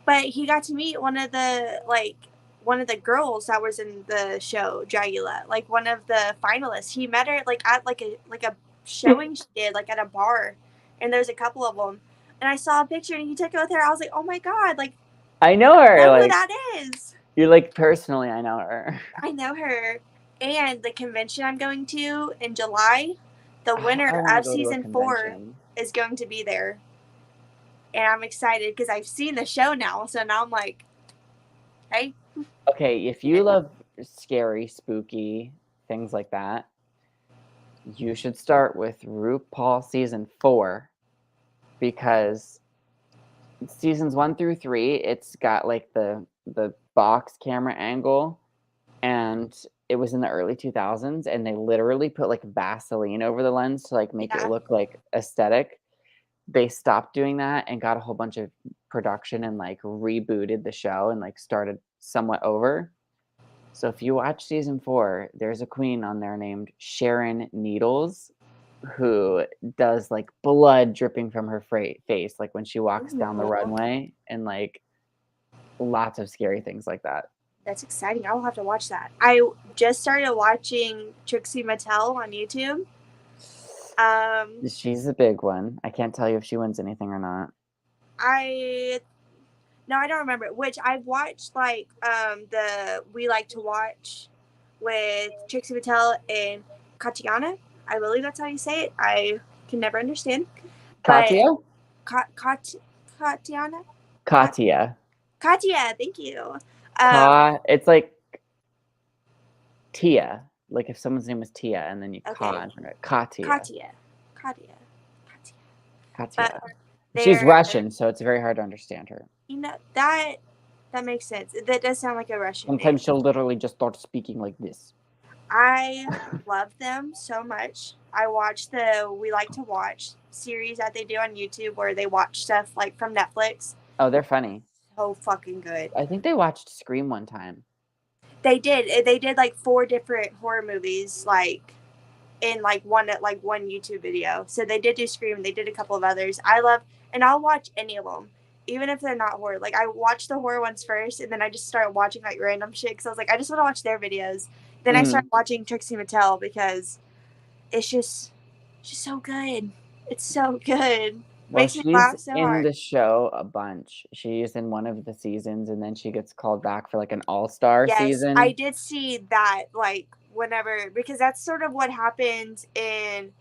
but he got to meet one of the girls that was in the show Dragula, like one of the finalists. He met her like at like a showing she did like at a bar, and there's a couple of them. And I saw a picture and he took it with her. I was like, oh my god, like I know I her. know who Like that is. you're like personally, I know her. I know her. And the convention I'm going to in July, the winner I want to of go to a season 4 convention. is going to be there. And I'm excited because I've seen the show now. So now I'm like, hey. Okay, if you love scary, spooky things like that, you should start with RuPaul season 4 because seasons 1 through 3, it's got like the box camera angle, and it was in the early 2000s, and they literally put like Vaseline over the lens to like make it Yeah. look like aesthetic. They stopped doing that and got a whole bunch of production and like rebooted the show and like started somewhat over. So if you watch season 4, there's a queen on there named Sharon Needles who does like blood dripping from her face like when she walks down the Ooh, runway, and like lots of scary things like that. that's exciting. I will have to watch that. I just started watching Trixie Mattel on YouTube. She's a big one. I can't tell you if she wins anything or not. I no, I don't remember which I've watched like the We Like to Watch with Trixie Mattel and Katiana. I believe that's how you say it. I can never understand. But Katya? Katiana? Katya. Katya, thank you. Um, It's like Tia. Like if someone's name was Tia and then you okay. in front of it. Katya. Katya. Katya. Katya. But Katya. She's they're, Russian, so it's very hard to understand her. you know, that makes sense. That does sound like a Russian name. Sometimes she'll literally just start speaking like this. I love them so much. I watch the We Like to Watch series that they do on YouTube where they watch stuff like from Netflix. Oh, they're funny. So fucking good. I think they watched Scream one time. They did. They did like 4 different horror movies, like in like one YouTube video. So they did do Scream. They did a couple of others. I love, and I'll watch any of them, even if they're not horror. Like I watched the horror ones first, and then I just started watching like random shit because I was like, I just want to watch their videos. Then I started watching Trixie Mattel because it's just so good. It's so good. Well, Makes me laugh she's so in hard. the show a bunch. She's in one of the seasons, and then she gets called back for like an all-star Yes, I season. did see that like whenever because that's sort of what happened in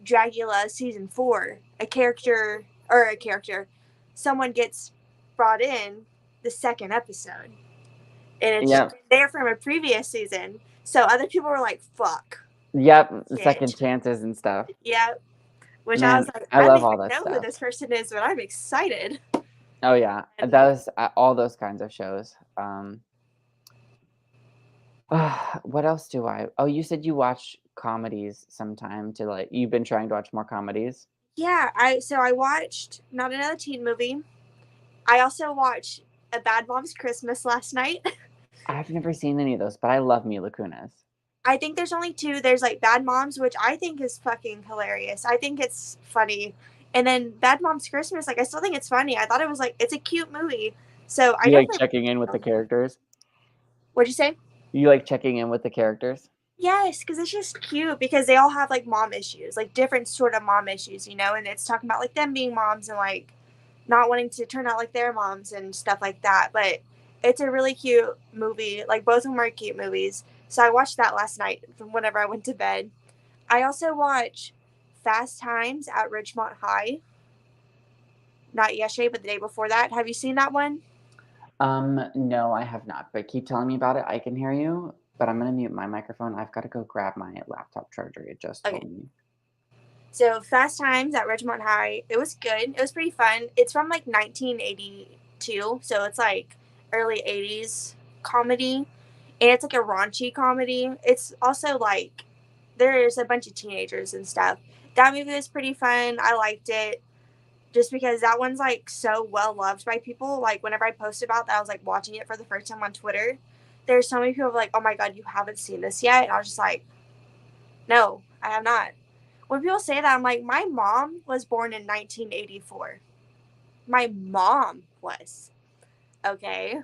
Dragula season 4. A character, someone gets brought in the second episode, and it's Yep. there from a previous season. So other people were like, "Fuck, Yep. Second shit." chances and stuff. Yeah, which I was Man, like, I I don't love all even that know who stuff. this person is, but I'm excited. Oh yeah, And those all those kinds of shows. What else do I? Oh, you said you watch comedies sometime to like. You've been trying to watch more comedies. yeah, I watched Not Another Teen Movie. I also watched A Bad Mom's Christmas last night. I've never seen any of those, but I love Mila Kunis. I think there's only 2. There's like Bad Moms, which I think is fucking hilarious. I think it's funny. And then Bad Moms Christmas, like I still think it's funny. I thought it was like it's a cute movie. So I You like definitely checking in with the characters? What'd you say? You like checking in with the characters? Yes, because it's just cute because they all have like mom issues, like different sort of mom issues, and it's talking about like them being moms and like not wanting to turn out like their moms and stuff like that. But it's a really cute movie. Like both of them are cute movies. So I watched that last night from whenever I went to bed. I also watch Fast Times at Ridgemont High. Not yesterday, but the day before that. Have you seen that one? No, I have not. But keep telling me about it. I can hear you, but I'm gonna mute my microphone. I've got to go grab my laptop charger. It just Okay. told me. So Fast Times at Ridgemont High. It was good. It was pretty fun. It's from like 1982, so it's like early 80s comedy, and it's like a raunchy comedy. It's also like there's a bunch of teenagers and stuff. That movie was pretty fun. I liked it just because that one's like so well loved by people. Like whenever I post about that, I was like watching it for the first time on Twitter. There's so many people like, "Oh my god, you haven't seen this yet?" And I was just like, "No, I have not." When people say that, I'm like, my mom was born in 1984. My mom was. Okay.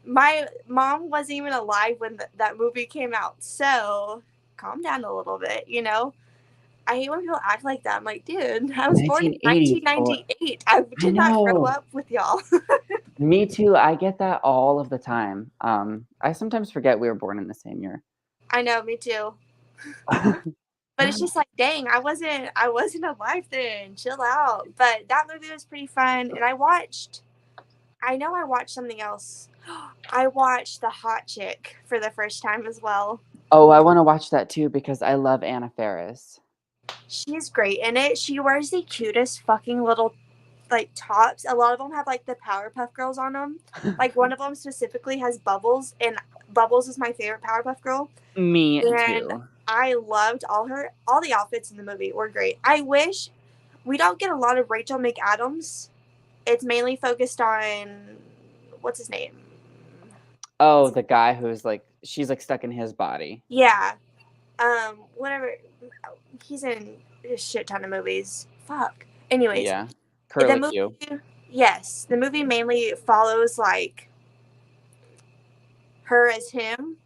My mom wasn't even alive when that movie came out. So calm down a little bit, you know? I hate when people act like that. I'm like, dude, I was born in 1984. 1998. I I did not grow know. up with y'all. Me too. I get that all of the time. I sometimes forget we were born in the same year. I know, me too. But it's just like, dang, I wasn't alive then. Chill out. But that movie was pretty fun. And I know I watched something else. I watched The Hot Chick for the first time as well. Oh, I want to watch that too because I love Anna Faris. She's great in it. She wears the cutest fucking little like tops. A lot of them have like the Powerpuff Girls on them. Like one of them specifically has Bubbles, and Bubbles is my favorite Powerpuff Girl. Me And too. I loved all the outfits in the movie were great. I wish we don't get a lot of Rachel McAdams. It's mainly focused on what's his name? Oh, the guy who's like, she's like stuck in his body. Yeah. Whatever. He's in a shit ton of movies. Fuck. Anyways, Yeah. the Curlicue. movie, yes, the movie mainly follows like her as him.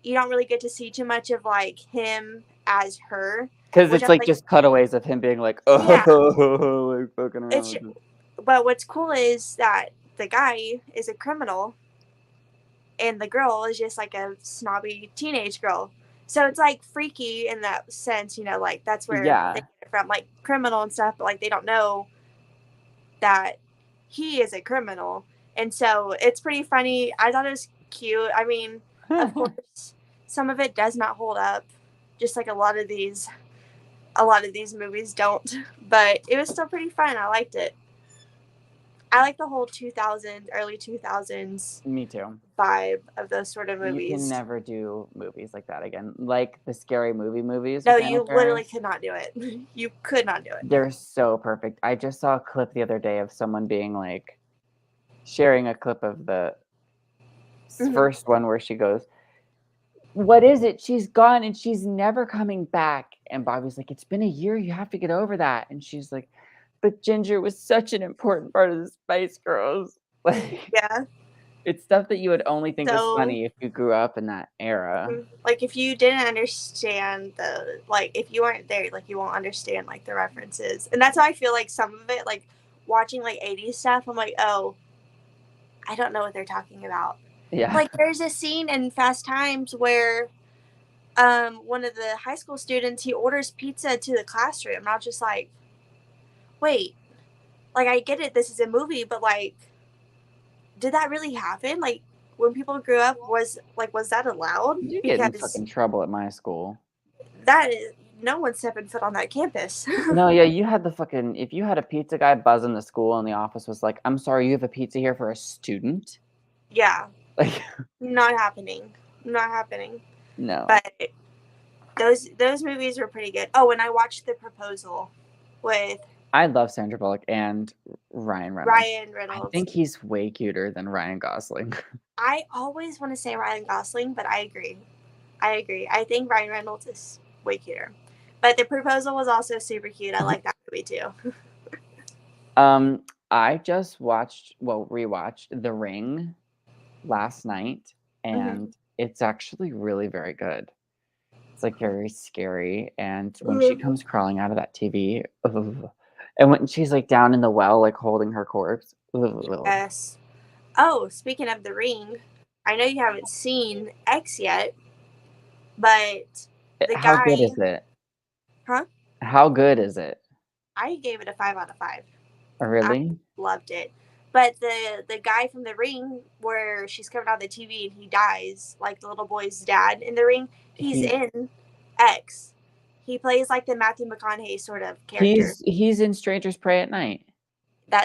You don't really get to see too much of like him as her, Because which it's I'm like like, just cutaways of him being like, yeah. oh, like fucking around It's with it. but what's cool is that the guy is a criminal and the girl is just like a snobby teenage girl. So it's like freaky in that sense, you know, like that's where they Yeah. get it from, like criminal and stuff, but like they don't know that he is a criminal. And so it's pretty funny. I thought it was cute. I mean, of course, some of it does not hold up, just like a lot of these movies don't. But it was still pretty fun. I liked it. I like the whole 2000s, early 2000s Me too. vibe of those sort of You can movies. never do movies like that again. Like the scary movies No, with Anna you literally Faris. could not do it. You could not do it. They're so perfect. I just saw a clip the other day of someone being like, sharing a clip of the first one where she goes, "What is it? She's gone and she's never coming back." And Bobby's like, "It's been a year. You have to get over that." And she's like, "But Ginger was such an important part of the Spice Girls." Like, Yeah. it's stuff that you would only think was So, funny if you grew up in that era. like, if you didn't understand like, if you weren't there, like, you won't understand, like, the references. And that's how I feel like some of it, like, watching, like, 80s stuff, I'm like, oh, I don't know what they're talking about. Yeah. Like, there's a scene in Fast Times where one of the high school students, he orders pizza to the classroom. And I was just like, wait, like, I get it, this is a movie, but, like, did that really happen? Like, when people grew up, was that allowed? You get in Because fucking trouble at my school. that is no one's stepping foot on that campus. No, yeah, you had the fucking if you had a pizza guy buzzing the school and the office was like, "I'm sorry, you have a pizza here for a student?" Yeah, Like, not happening, not happening. no. But those movies were pretty good. Oh, and I watched The Proposal with I love Sandra Bullock and Ryan Reynolds. Ryan I Reynolds. think he's way cuter than Ryan Gosling. I always want to say Ryan Gosling, but I agree. I think Ryan Reynolds is way cuter. But The Proposal was also super cute. I like that movie too. I just rewatched The Ring last night, and it's actually really very good. It's like very scary, and when she comes crawling out of that TV, ugh, and when she's like down in the well, like holding her corpse. Ugh. Yes. Oh, speaking of The Ring, I know you haven't seen X yet, but the How good guy, is it? huh? How good is it? I gave it a 5 out of 5. I Really? loved it. But the guy from The Ring, where she's coming out of the TV and he dies, like the little boy's dad in The Ring, he's He in X. He plays like the Matthew McConaughey sort of character. he's in Strangers Pray at Night.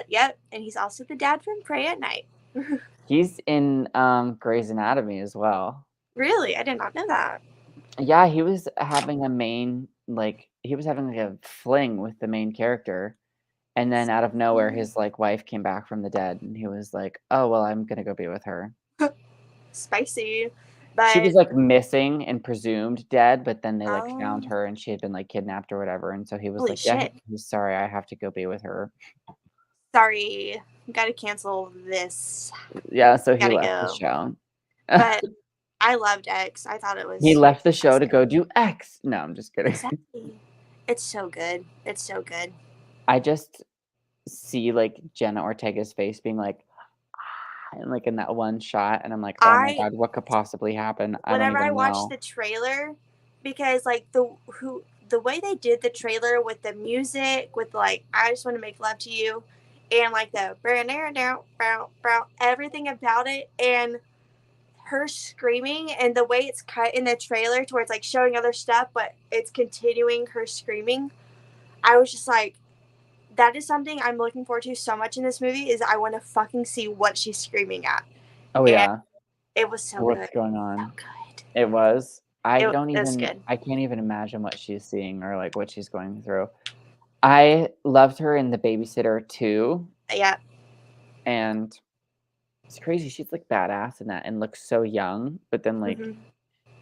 Yep, and he's also the dad from Pray at Night. He's in Grey's Anatomy as well. Really, I did not know that. Yeah, he was having a fling with the main character, and then out of nowhere his like wife came back from the dead and he was like, "Oh, well, I'm going to go be with her." Spicy, She was but like missing and presumed dead, but then they like found oh, her and she had been like kidnapped or whatever, and so he was holy like, "Yeah, shit! he's sorry, I have to go be with her." sorry, gotta cancel this. Yeah, so he Gotta left the go. show. But I loved X. I thought it He was left the show to fantastic. go do X. No, I'm just kidding. Exactly. It's so good. It's so good. I just see, like, Jenna Ortega's face being like, "Ah," and, like, in that one shot, and I'm like, "Oh my I god, what could possibly happen? I don't whenever I even watched know." the trailer, because like the way they did the trailer with the music, with like I just want to make love to you, and like the everything about it, and her screaming, and the way it's cut in the trailer to where it's like showing other stuff, but it's continuing her screaming. I was just like, that is something I'm looking forward to so much in this movie. Is I want to fucking see what she's screaming at, Oh, and yeah. it was so What's good, going so on? good. It was. It was good. I can't even imagine what she's seeing or, like, what she's going through. I loved her in The Babysitter too, Yeah. and it's crazy, she's, like, badass in that and looks so young, but then, like, Hmm.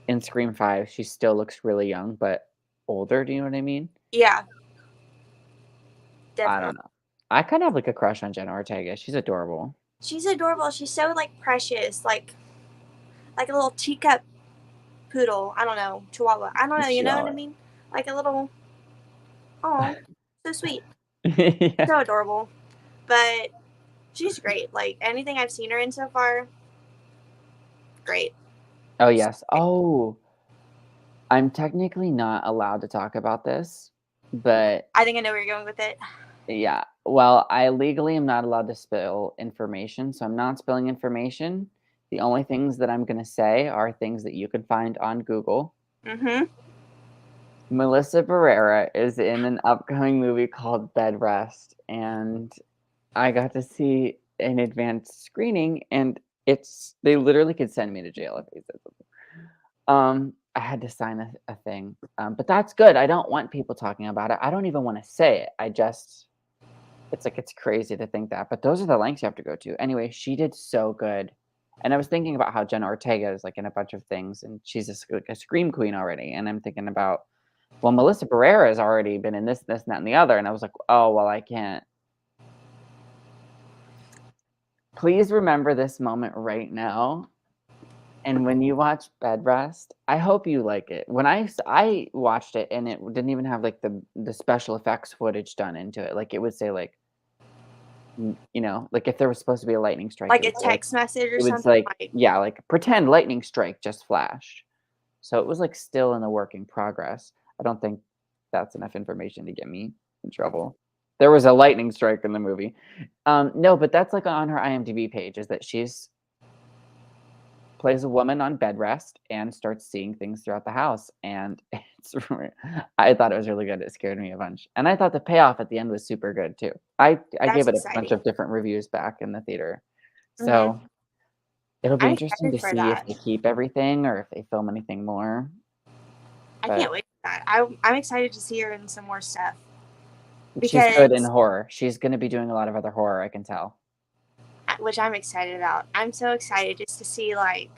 in Scream 5, she still looks really young, but older, do you know what I mean? Yeah, I definitely. don't know. I kinda have, like, a crush on Jenna Ortega, she's adorable. She's adorable. She's so like precious, like a little teacup poodle. I don't know, chihuahua. I don't know. You She know what I alwa mean? Like a little. Oh, so sweet, Yeah. so adorable. But she's great. Like anything I've seen her in so far, great. Oh, So yes. great. Oh, I'm technically not allowed to talk about this, but I think I know where you're going with it. yeah. Well, I legally am not allowed to spill information, so I'm not spilling information. The only things that I'm gonna say are things that you can find on Google. Mm-hmm. Melissa Barrera is in an upcoming movie called Bed Rest, and I got to see an advanced screening, and they literally could send me to jail if they said something. I had to sign a thing, but that's good. I don't want people talking about it. I don't even wanna say it. It's like it's crazy to think that, but those are the lengths you have to go to. Anyway, she did so good, and I was thinking about how Jenna Ortega is, like, in a bunch of things, and she's like, a scream queen already, and I'm thinking about, well, Melissa Barrera has already been in this, and that, and the other, and I was like, "Oh, well, I can't." Please remember this moment right now. And when you watch Bed Rest, I hope you like it. I watched it and it didn't even have, like, the special effects footage done into it, like, it would say, like, like, if there was supposed to be a lightning strike, Like a text message or it would something. say, Like yeah, like, "Pretend lightning strike just flashed." So it was, like, still in the work in progress. I don't think that's enough information to get me in trouble. There was a lightning strike in the movie. No, but that's, like, on her IMDb page, is that she's plays a woman on bed rest and starts seeing things throughout the house, and I thought it was really good, it scared me a bunch, and I thought the payoff at the end was super good too. I that's gave it a bunch exciting. of different reviews back in the theater, Mm-hmm. so it'll be I'm interesting excited to for see if that. they keep everything or if they film anything more, I can't but wait for that. I'm excited to see her in some more stuff she's good in because horror. She's gonna be doing a lot of other horror, I can tell. which I'm excited about. I'm so excited just to see like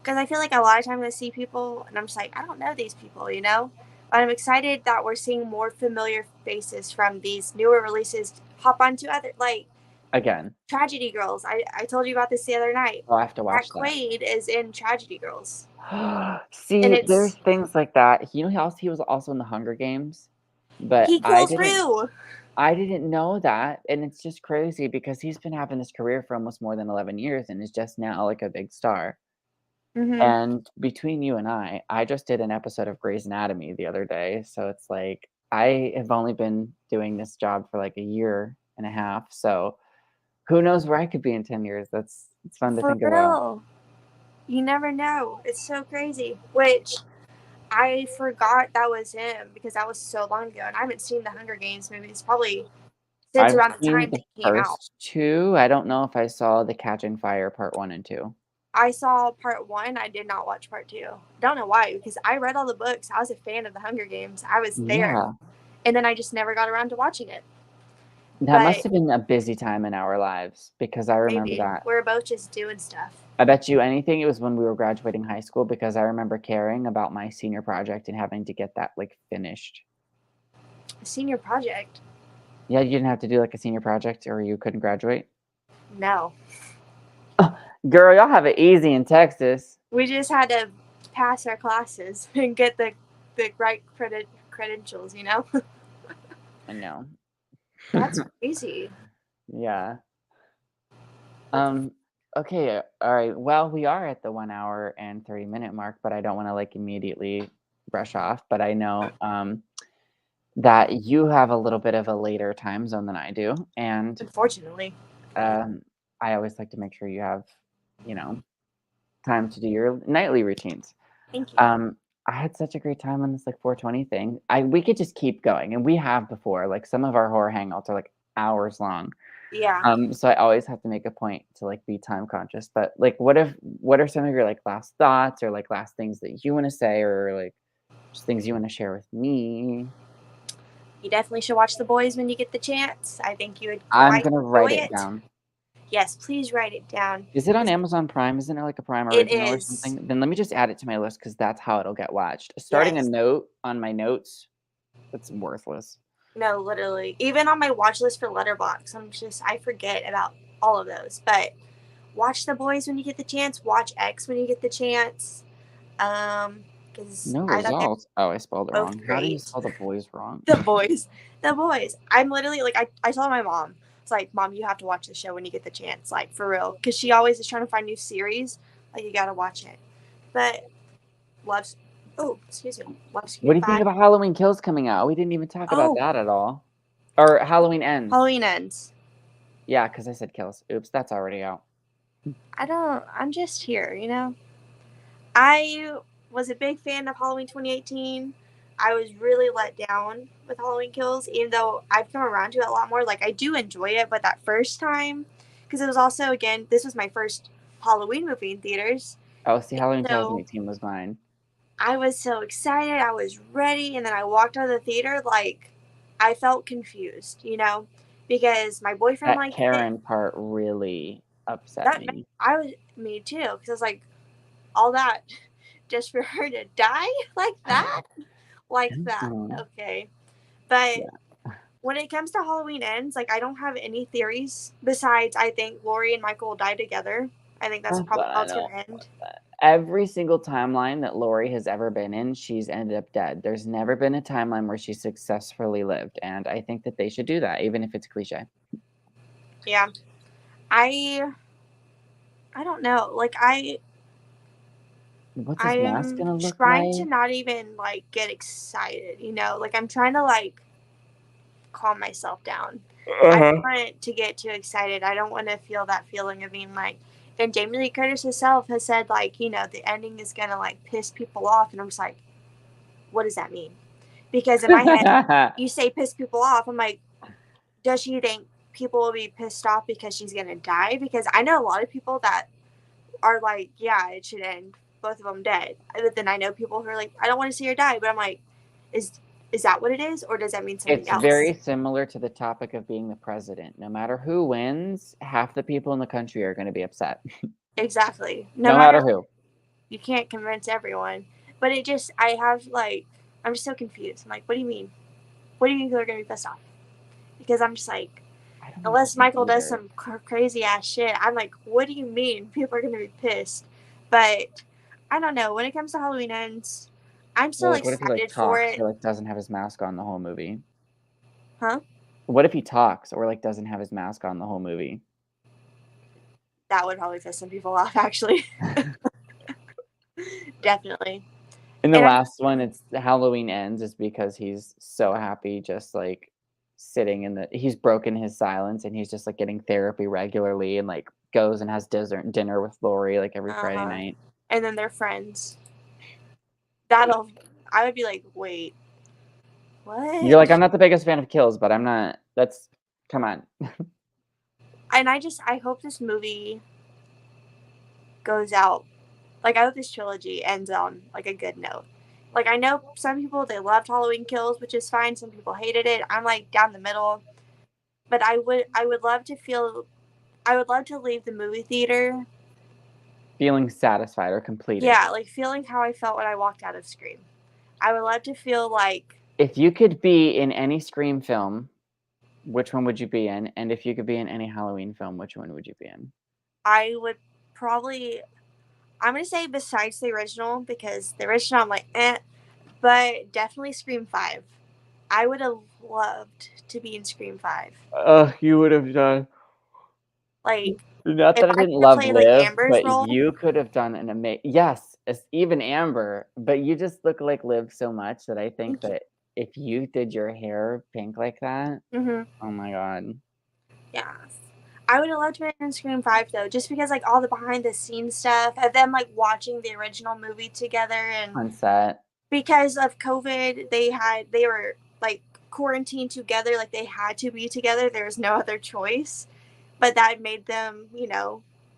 because I feel like a lot of times I see people and I'm just like I don't know these people, you know. But I'm excited that we're seeing more familiar faces from these newer releases hop onto other like Again. Tragedy Girls. I told you about this the other night. I'll have to Zach watch that. Quaid is in Tragedy Girls, and See, there's it's things like that. You know, he was also in The Hunger Games, but he pulls through. I didn't know that, and it's just crazy because he's been having this career for almost more than 11 years and is just now, like, a big star. Mm-hmm. And between you and I just did an episode of Grey's Anatomy the other day, so it's like, I have only been doing this job for, like, a year and a half, so who knows where I could be in 10 years. It's fun to For think about. real, you never know. It's so crazy. Which I forgot that was him because that was so long ago, and I haven't seen the Hunger Games movies probably since I've around the seen time the they came out. first 2, I don't know if I saw The Catching Fire Part 1 and 2. I saw part one. I did not watch part two. Don't know why, because I read all the books. I was a fan of the Hunger Games. I was there, Yeah. and then I just never got around to watching it. That must But have been a busy time in our lives because I remember maybe that. we're both just doing stuff. I bet you anything it was when we were graduating high school because I remember caring about my senior project and having to get that, like, finished. A senior project. Yeah, you didn't have to do like a senior project or you couldn't graduate? No. Girl, y'all have it easy in Texas. We just had to pass our classes and get the right credentials, you know? I know. That's crazy. Yeah. What the Okay, all right. Well, we are at the 1 hour and 30-minute mark, but I don't want to like immediately brush off. But I know that you have a little bit of a later time zone than I do. And Unfortunately. um, I always like to make sure you have, you know, time to do your nightly routines. Thank you. I had such a great time on this like 420 thing. We could just keep going, and we have before. Like some of our horror hangouts are like hours long. Yeah. So I always have to make a point to like be time conscious. But like, what are some of your like last thoughts or like last things that you want to say or like just things you want to share with me? You definitely should watch The Boys when you get the chance. I think you would I'm quite gonna enjoy write it it. down. Yes, please write it down. Is it on Amazon Prime? Isn't it like a Prime It original or is. something? Then let me just add it to my list because that's how it'll get watched. Starting a Yes. note on my notes, that's worthless. No, literally. Even on my watch list for Letterbox, I forget about all of those. But watch The Boys when you get the chance. Watch X when you get the chance. Because No I thought they results. Oh, I spelled it were wrong. both How do you great. spell the boys wrong? The Boys. The Boys. I'm literally like, I told my mom, it's like, Mom, you have to watch the show when you get the chance. Like, for real. Because she always is trying to find new series. Like, you gotta watch it. But, loves, oh, excuse me. Love What Scream do you think 5. about Halloween Kills coming out? We didn't even talk about Oh, that at all. Or Halloween Ends. Halloween Ends. Yeah, because I said Kills. Oops, that's already out. I'm just here, you know? I was a big fan of Halloween 2018. I was really let down with Halloween Kills, even though I've come around to it a lot more. Like, I do enjoy it, but that first time, because it was also, again, this was my first Halloween movie in theaters. Oh, see, Halloween So 2018 was mine. I was so excited. I was ready. And then I walked out of the theater, like, I felt confused, you know? Because my boyfriend That liked it. Karen part really upset me. Me too, because I was like, all that just for her to die like that? Like that. Mhm. Okay. But Yeah. when it comes to Halloween Ends, like I don't have any theories besides I think Lori and Michael will die together. I think that's But probably how I it's gonna don't end. want that. Every single timeline that Lori has ever been in, she's ended up dead. There's never been a timeline where she successfully lived, and I think that they should do that, even if it's cliche. Yeah. I I don't know. Like What's his mask I'm gonna look trying to like? not even like get excited, you know? Like I'm trying to like calm myself down. I don't Uh-huh. want to get too excited. I don't want to feel that feeling of being like, and Jamie Lee Curtis herself has said like, you know, the ending is gonna like piss people off, and I'm just like, what does that mean? Because in my head, you say piss people off. I'm like, does she think people will be pissed off because she's gonna die? Because I know a lot of people that are like, yeah, it should end. Both of them dead. But then I know people who are like, I don't want to see her die. But I'm like, is is that what it is, or does that mean something It's else? very similar to the topic of being the president. No matter who wins, half the people in the country are gonna be upset. Exactly. No No matter, matter who. you can't convince everyone. But it just, I have like, I'm just so confused. I'm like, what do you mean? What do you mean people are gonna be pissed off? Because I'm just like, I don't unless understand Michael does either. some crazy ass shit, I'm like, what do you mean people are gonna be pissed? But I don't know. When it comes to Halloween Ends, I'm Well, still like, what if he, like, excited for talks it. or, like, doesn't have his mask on the whole movie? Huh? What if he talks or, like, doesn't have his mask on the whole movie? That would probably piss some people off, actually. Definitely. In the And I'm last one, it's the Halloween Ends is because he's so happy just, like, sitting in the he's broken his silence, and he's just, like, getting therapy regularly and, like, goes and has dinner with Lori, like, every uh Friday huh. night. And then they're friends. That'll. I would be like, wait, You're what? like, "I'm not the biggest fan of kills, but I'm not that's come on." And I hope this movie goes out. Like I hope this trilogy ends on like a good note. Like I know some people they loved Halloween Kills, which is fine. Some people hated it. I'm like down the middle. But I would love to leave the movie theater. Feeling satisfied or completed. Yeah, like feeling how I felt when I walked out of Scream. I would love to feel like If you could be in any Scream film, Which one would you be in? And if you could be in any Halloween film, which one would you be in? I would probably, I'm gonna say besides the original, because the original I'm like, but definitely Scream 5. I would have loved to be in Scream 5. You would have done. Like, Not if that I I didn't could have love played like Liv, Amber's but role, you could have done an yes, even Amber, but you just look like Liv so much that I think thank you. that if you did your hair pink like that, Hmm. oh my god. Yeah. I would have loved to be in Scream 5 though, just because like all the behind the scenes stuff of them like watching the original movie together, and On set. because of COVID, they were like quarantined together, like they had to be together. There was no other choice. But that made them,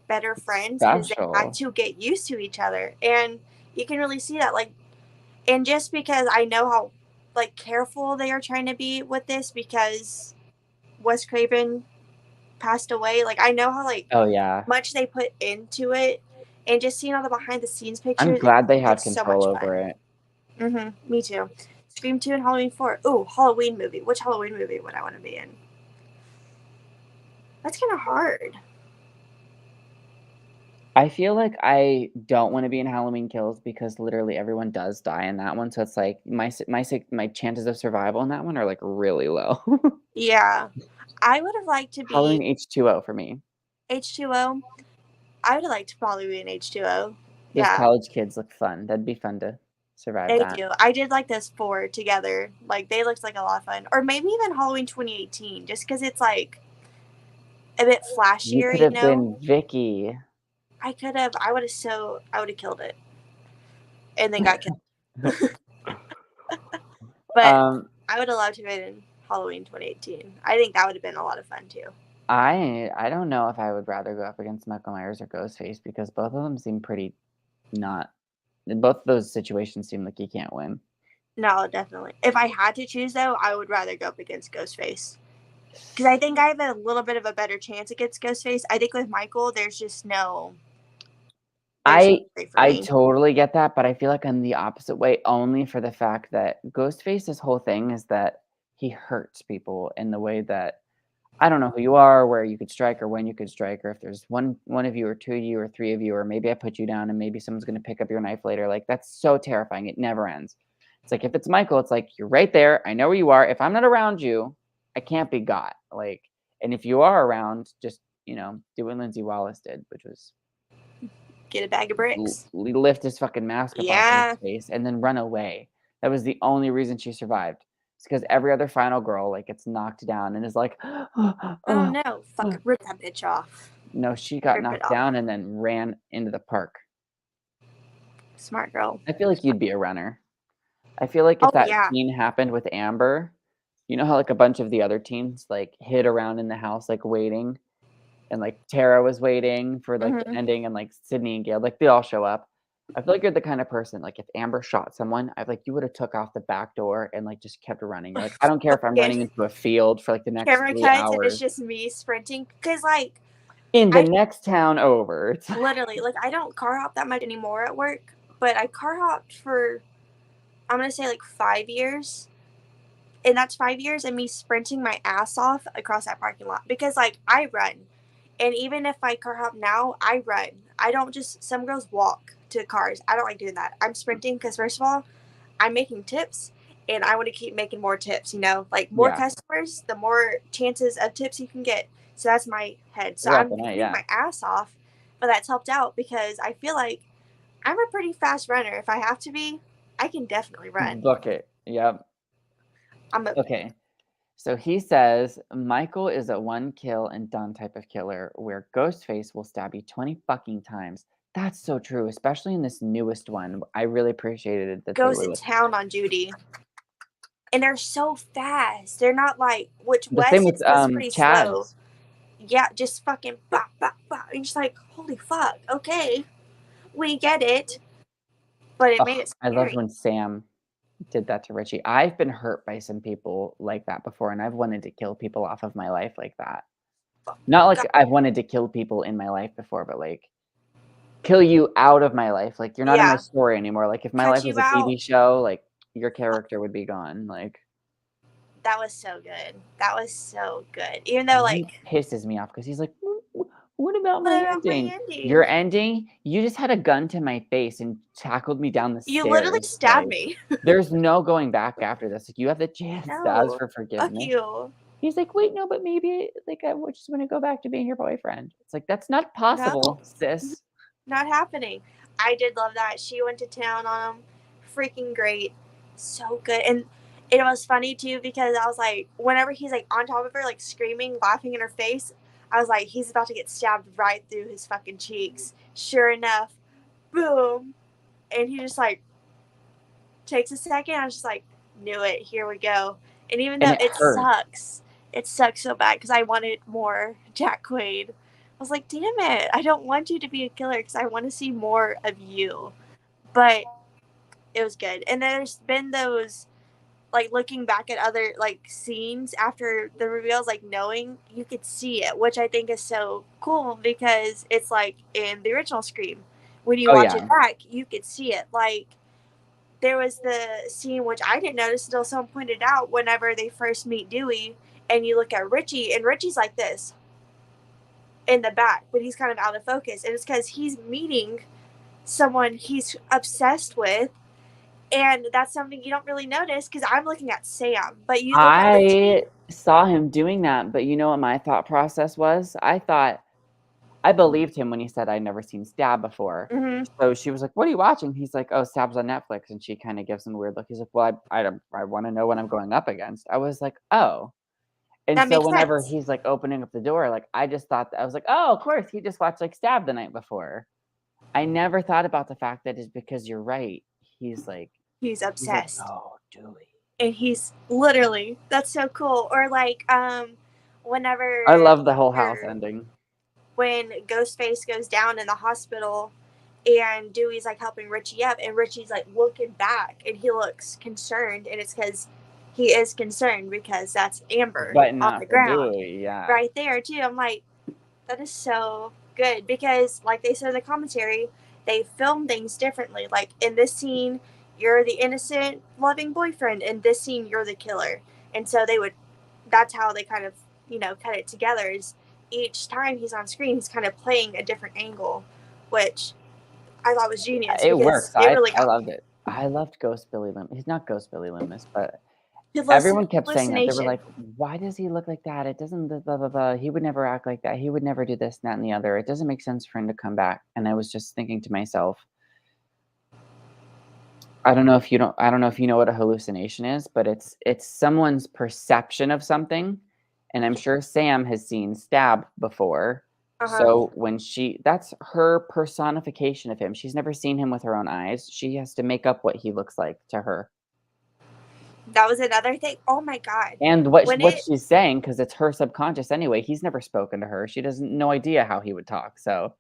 better friends because they had Special. to get used to each other. And you can really see that, like, and just because I know how like careful they are trying to be with this because Wes Craven passed away, like I know how like Oh yeah. much they put into it, and just seeing all the behind the scenes I'm pictures, glad they have it's so control much over fun. it. Me too. Scream 2 and Halloween 4. Ooh, Halloween movie. Which Halloween movie would I want to be in? That's kind of hard. I feel like I don't wanna be in Halloween Kills because literally everyone does die in that one, so it's like my chances of survival in that one are, like, really low. Yeah. I would have liked to be Halloween H2O for me. H2O. I would have liked to probably be in H2O. Those Yeah, college kids look fun. That'd be fun to survive they that. do. I did like those four together. Like, they looked like a lot of fun. Or maybe even Halloween 2018, just because it's like a bit You flashier, could have you know? been Vicky. I would have killed it and then got killed. But Um, I would have loved to have been in Halloween 2018. I think that would have been a lot of fun too. I don't know if I would rather go up against Michael Myers or Ghostface because both of them seem pretty not in both of those situations seem like you can't win. No, definitely. If I had to choose though, I would rather go up against Ghostface. Because I think I have a little bit of a better chance against Ghostface. I think with Michael, there's no I way for I me. totally get that, but I feel like I'm the opposite way only for the fact that Ghostface's whole thing is that he hurts people in the way that I don't know who you are, where you could strike or when you could strike, or if there's one of you or two of you or three of you, or maybe I put you down and maybe someone's gonna pick up your knife later. Like that's so terrifying. It never ends. It's like if it's Michael, it's like you're right there. I know where you are. If I'm not around you, I can't be got. Like, and if you are around, just do what Lindsay Wallace did, which was Get a bag of bricks. lift his fucking mask up off of his Yeah. face and then run away. That was the only reason she survived. It's because every other final girl like gets knocked down and is like, Oh oh, no. Fuck. Rip that bitch off. no, she got Rip it knocked off. down and then ran into the park. Smart girl. I feel like you'd be a runner. I feel like if Oh that yeah. scene happened with Amber, you know how like a bunch of the other teens like hid around in the house like waiting, and like Tara was waiting for like the Hmm. ending, and like Sydney and Gail, like they all show up. I feel like you're the kind of person like if Amber shot someone, I like you would have took off the back door and like just kept running. You're like, I don't care if I'm running Fucking into a field for like the next camera 3 cuts and it's hours just me sprinting. Cause like in the I next town over. It's literally like I don't car hop that much anymore at work, but I car hopped for I'm gonna say like 5 years. And that's 5 years of me sprinting my ass off across that parking lot because like I run. And even if I car hop now, I run. I don't just some girls walk to cars. I don't like doing that. I'm sprinting because first of all, I'm making tips and I want to keep making more tips, like more yeah, customers, the more chances of tips you can get. So that's my head. So throughout I'm the night, running yeah. my ass off, but that's helped out because I feel like I'm a pretty fast runner. If I have to be, I can definitely run. Book it. Yep. I'm a Okay. So he says Michael is a one kill and done type of killer, where Ghostface will stab you 20 fucking times. That's so true, especially in this newest one. I really appreciated it that they goes were to like town on Judy. And they're so fast. They're not like which the same Wes with is pretty slow. Chad's. Yeah, just fucking bop bop bop. You're just like, holy fuck, okay. We get it. But it made Oh, it I loved scary. when Sam did that to Richie. I've been hurt by some people like that before, and I've wanted to kill people off of my life like that. Not God, like I've wanted to kill people in my life before, but like kill you out of my life. Like you're not in my yeah. story anymore. Like if my Cut life you was a out. TV show, like your character would be gone. Like That was so good. That was so good. Even though, He like, pisses me off because he's like, What about what my about my ending? ending? Your ending? You just had a gun to my face and tackled me down the You literally stairs. stabbed Like, me. there's no going back after this. Like, you have the chance to ask No. for Fuck forgiveness. you. He's like, "Wait, no, but maybe, like, I just wanna go back to being your boyfriend." It's like, "That's not No. possible, sis." Not happening. I did love that. She went to town on him. Freaking great. So good. And it was funny too because I was like, whenever he's like on top of her, like screaming, laughing in her face, I was like, he's about to get stabbed right through his fucking cheeks. Sure enough, boom. And he just like takes a second. I was just like, knew it. Here we go. And even And though it hurts. it sucks so bad because I wanted more Jack Quaid. I was like, damn it. I don't want you to be a killer because I want to see more of you. But it was good. And there's been those, like, looking back at other, like, scenes after the reveals, like, knowing you could see it, which I think is so cool because it's like in the original Scream. When you Oh, watch it yeah. back, you could see it. Like, there was the scene which I didn't notice until someone pointed out whenever they first meet Dewey, and you look at Richie, and Richie's like this in the back, but he's kind of out of focus, and it's because he's meeting someone he's obsessed with, and that's something you don't really notice because I'm looking at Sam, but you look at Richie. I saw him doing that, but you know what my thought process was? I believed him when he said I'd never seen Stab before. Mm-hmm. So she was like, "What are you watching?" He's like, "Oh, Stab's on Netflix," and she kinda gives him a weird look. He's like, "Well, I wanna know what I'm going up against." I was like, "Oh." And That so makes whenever sense. he's, like, opening up the door, like, I just thought that I was like, "Oh, of course, he just watched, like, Stab the night before." I never thought about the fact that it's because you're right. He's like He's he's like, obsessed, "Oh, Dewey." and he's literally that's so cool. Or like, I whenever love the whole house they're ending. when Ghostface goes down in the hospital and Dewey's like helping Richie up, and Richie's like looking back and he looks concerned, and it's because he is concerned because that's Amber But on the not for ground Dewey, yeah. right there, too. I'm like, that is so good because, like they said in the commentary, they film things differently. Like in this scene, you're the innocent, loving boyfriend. In this scene, you're the killer. And so that's how they kind of, cut it together is each time he's on screen, he's kind of playing a different angle, which I thought was genius It because works. it I really I got loved me. it. I loved Ghost Billy Loomis. He's not Ghost Billy Loomis, but Halluc- everyone kept saying that. They were hallucination. like, "Why does he look like that? It doesn't blah, blah, blah, blah. He would never act like that. He would never do this, and that, and the other. It doesn't make sense for him to come back." And I was just thinking to myself, I don't know if you know what a hallucination is, but it's someone's perception of something, and I'm sure Sam has seen Stab before. Uh huh. So when that's her personification of him. She's never seen him with her own eyes. She has to make up what he looks like to her. That was another thing. Oh my God. And When what it she's saying, because it's her subconscious anyway, he's never spoken to her. She doesn't no idea how he would talk, so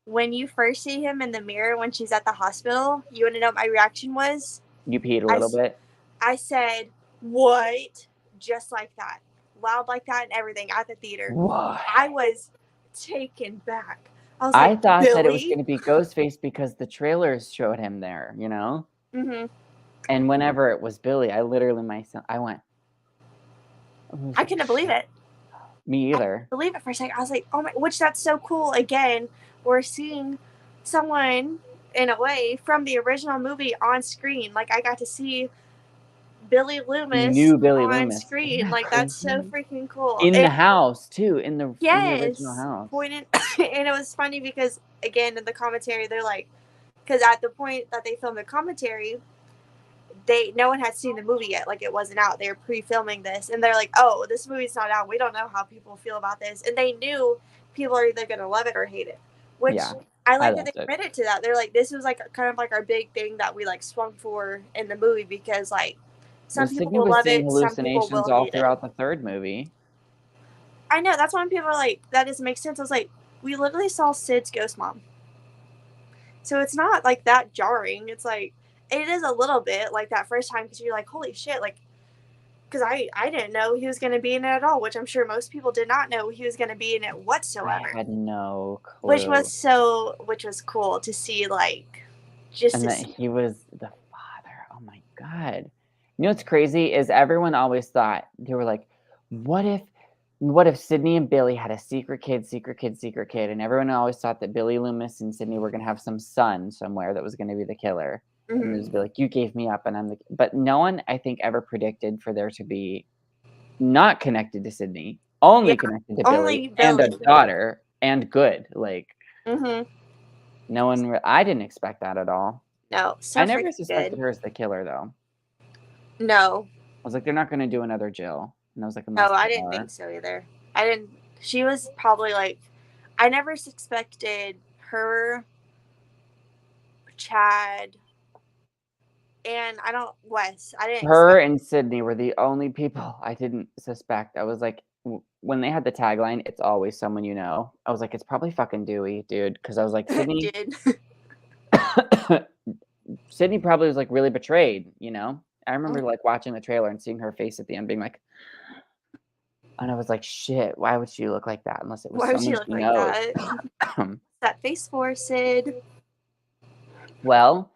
when you first see him in the mirror when she's at the hospital, you want to know what my reaction was? you peed a I, little bit. I said, what? Just like that. Loud like that and everything at the theater. What? I was taken back. I was I like, thought that it was Billy? gonna be Ghostface because the trailers showed him there, you know? Mm-hmm. And whenever it was Billy, I literally myself I went, "Oh, I couldn't believe shit." it. Me I either. couldn't believe it for a second. I was like, oh my, which that's so cool. Again, we're seeing someone, in a way, from the original movie on screen. Like, I got to see Billy You Loomis knew Billy on Loomis. Isn't screen. that Like that's so crazy? freaking cool. In the And house too, in the original yes, house. pointed, and it was funny because again in the commentary they're like, because at the point that they filmed the commentary, no one had seen the movie yet. Like it wasn't out. They were pre-filming this, and they're like, oh, this movie's not out. We don't know how people feel about this, and they knew people are either gonna love it or hate it, which. Yeah. I I like that they loved it. committed to that. They're like, this was like kind of like our big thing that we like swung for in the movie because like Well, some people Sydney will was love seeing it, some people hallucinations will all hate it. throughout the 3rd movie. I know that's when people are like, that doesn't make sense. I was like, we literally saw Sid's ghost mom, so it's not like that jarring. It's like it is a little bit like that first time because you're like, holy shit, like because I didn't know he was going to be in it at all, which I'm sure most people did not know he was going to be in it I whatsoever. had no Which clue. was cool to see, like just And to that see. he was the father. Oh my god. You know what's crazy is everyone always thought, they were like, what if Sydney and Billy had a secret kid, and everyone always thought that Billy Loomis and Sydney were gonna have some son somewhere that was gonna be the killer. And Mm-hmm. just be like, you gave me up and I'm the but no one I think ever predicted for there to be not connected to Sydney, Yeah, only connected to Billy only and a Billy. daughter and good. Like Mm-hmm. no one I didn't expect that at all. No, I so never freaking suspected good. her as the killer though. No, I was like, they're not gonna do another Jill. And I was like, no, unless I they didn't think are. so either. I didn't. She was probably like, I never suspected her, Chad, and I don't Wes. I didn't Her expect. and Sydney were the only people I didn't suspect. I was like, when they had the tagline, "It's always someone you know," I was like, "It's probably fucking Dewey, dude," because I was like, Sydney Did. Sydney probably was, like, really betrayed, you know? I remember, Mhm. like, watching the trailer and seeing her face at the end being like and I was like, "Shit, why would she look like that unless it was Why would someone she she look like knows?" that? That face for Sid. Well,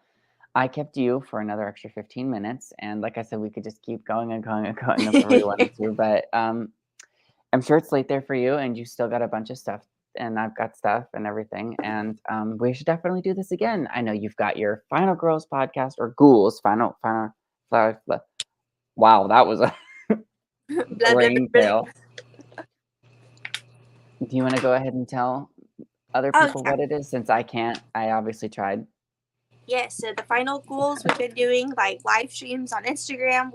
I kept you for another extra 15 minutes, and like I said, we could just keep going and going and going if we wanted to, but, I'm sure it's late there for you, and you still got a bunch of stuff, and I've got stuff and everything, and we should definitely do this again. I know you've got your Final Girls podcast or Ghouls, Final, wow, that was a Blah, blah, brain blah, fail. Do you want to go ahead and tell other Oh people yeah. what it is since I can't? I obviously tried. Yeah, so the final goals we've been doing like live streams on Instagram.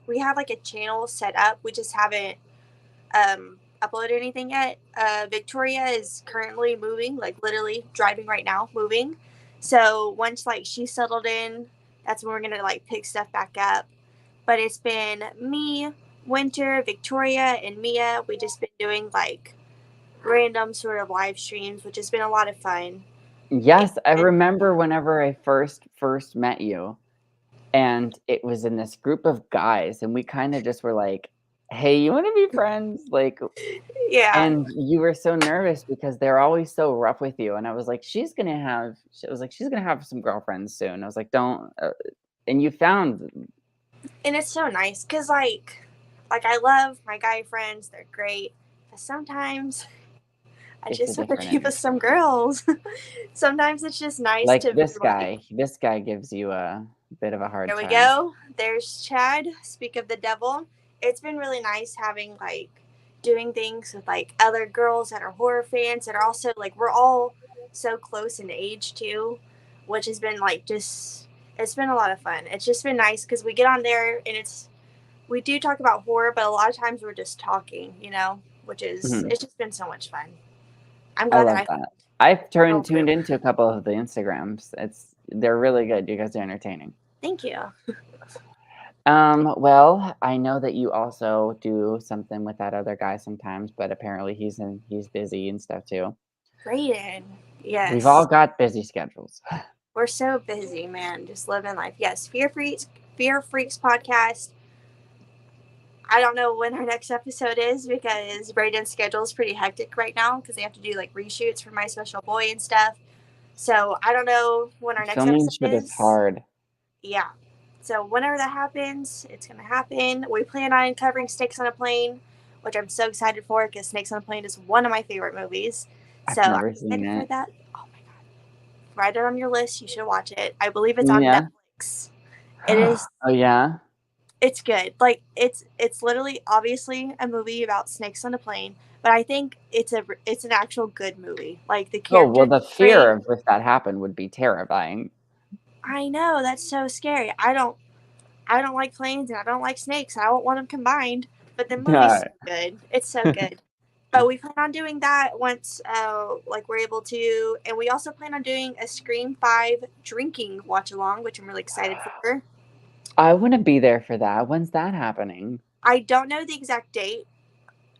We have like a channel set up. We just haven't uploaded anything yet. Victoria is currently moving, like literally driving right now, moving. So once like she's settled in, that's when we're gonna like pick stuff back up. But it's been me, Winter, Victoria, and Mia. We just been doing like random sort of live streams, which has been a lot of fun. Yes, I And remember whenever I first met you, and it was in this group of guys, and we kind of just were like, "Hey, you want to be friends?" Like, yeah, and you were so nervous because they're always so rough with you, and I was like, she's gonna have some girlfriends soon. I was like, "Don't," and you found and it's so nice because like I love my guy friends. They're great, but sometimes I it's a just want to different be with energy. some girls. Sometimes it's just nice Like to be like, this guy gives you a bit of a hard here we time. go. There's Chad. Speak of the devil. It's been really nice having like doing things with like other girls that are horror fans that are also like we're all so close in age too, which has been like just it's been a lot of fun. It's just been nice because we get on there and we do talk about horror, but a lot of times we're just talking, which is Mhm. it's just been so much fun. I'm I glad that love I that. I've found a tuned group. into a couple of the Instagrams. They're really good. You guys are entertaining. Thank you. Well, I know that you also do something with that other guy sometimes, but apparently he's busy and stuff too. Brayden. We've all Yes. got busy schedules. We're so busy, man. Just living life. Yes, Fear Freaks podcast. I don't know when our next episode is because Brayden's schedule is pretty hectic right now because they have to do like reshoots for My Special Boy and stuff. So I don't know when our next Filming episode shit is is. hard. Yeah. So whenever that happens, it's gonna happen. We plan on covering Snakes on a Plane, which I'm so excited for because Snakes on a Plane is one of my favorite movies. So I've I'm never seen excited for it. that. Oh my god! Write it on your list. You should watch it. I believe it's on Yeah. Netflix. It is. Oh yeah. It's good. Like it's literally obviously a movie about snakes on a plane, but I think it's an actual good movie. Like the Oh well, characters the are fear great. of if that happened would be terrifying. I know that's so scary. I don't like planes and I don't like snakes. I don't want them combined. But the movie's Yeah. so good. It's so good. But we plan on doing that once, like we're able to, and we also plan on doing a Scream 5 drinking watch along, which I'm really excited for. I want to be there for that. When's that happening? I don't know the exact date.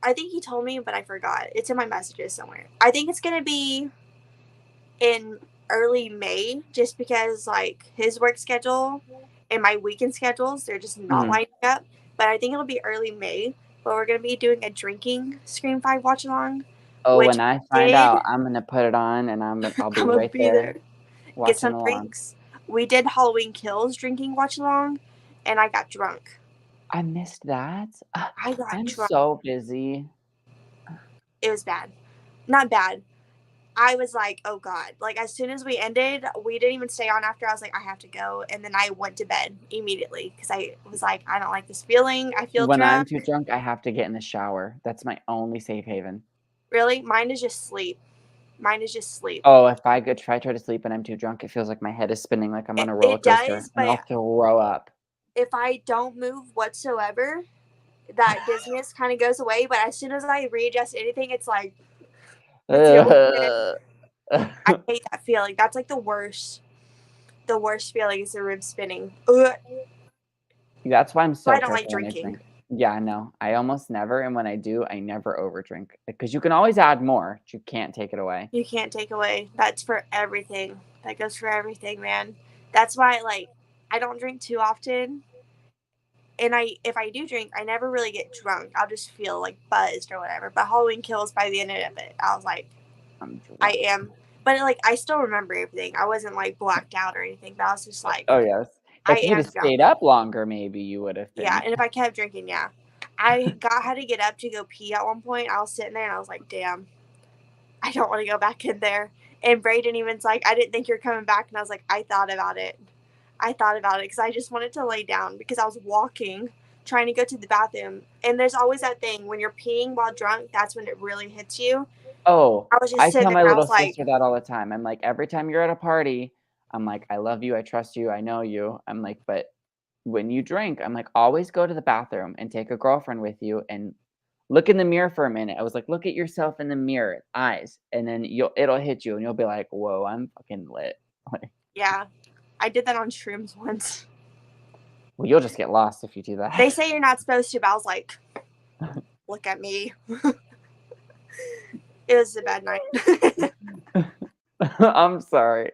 I think he told me, but I forgot. It's in my messages somewhere. I think it's gonna be in early May, just because like his work schedule and my weekend schedules they're just not Mhm. lining up. But I think it'll be early May. But we're gonna be doing a drinking Scream 5 watch along, Oh, which when I we find did. out, I'm gonna put it on, and I'll be I'm gonna right be there there. Get watching some along. drinks. We did Halloween Kills drinking watch along, and I got drunk. I missed that. I got I'm drunk. so busy. It was bad. Not bad. I was like, oh God. Like, as soon as we ended, we didn't even stay on after. I was like, I have to go. And then I went to bed immediately because I was like, I don't like this feeling. I feel When I'm drunk. too drunk, I have to get in the shower. That's my only safe haven. Really? Mine is just sleep. Mine is just sleep. Oh, if I try to sleep and I'm too drunk, it feels like my head is spinning like I'm on a roller It coaster, does, and but I'll throw up. if I don't move whatsoever, that dizziness kind of goes away. But as soon as I readjust anything, it's like, it's the only thing. Ugh. I hate that feeling. That's like the worst. The worst feeling is the rib spinning. Ugh. That's why I'm So I so don't like careful when I drinking. drink. Yeah, no, I almost never, and when I do, I never overdrink because you can always add more, but you can't take it away. You can't take away. That's for everything. That goes for everything, man. That's why, like, I don't drink too often. And if I do drink, I never really get drunk. I'll just feel like buzzed or whatever. But Halloween Kills, by the end of it, I was like, I'm drunk. I am. But like, I still remember everything. I wasn't like blacked out or anything. But I was just like, Oh, yes. I If you'd am have drunk. stayed up longer, maybe you would have Yeah. been. And if I kept drinking, yeah. Had to get up to go pee at one point. I was sitting there and I was like, damn, I don't want to go back in there. And Braden even's like, I didn't think you were coming back. And I was like, I thought about it. I thought about it because I just wanted to lay down because I was walking, trying to go to the bathroom. And there's always that thing when you're peeing while drunk, that's when it really hits you. Oh, I was just I sitting tell there my and I little was like, sister that all the time. I'm like, every time you're at a party, I'm like, I love you, I trust you, I know you. I'm like, but when you drink, I'm like, always go to the bathroom and take a girlfriend with you and look in the mirror for a minute. I was like, look at yourself in the mirror, eyes, and then it'll hit you and you'll be like, whoa, I'm fucking lit. yeah, I did that on shrooms once. Well, you'll just get lost if you do They that. say you're not supposed to, but I was like, look at me. It was a bad night. I'm sorry.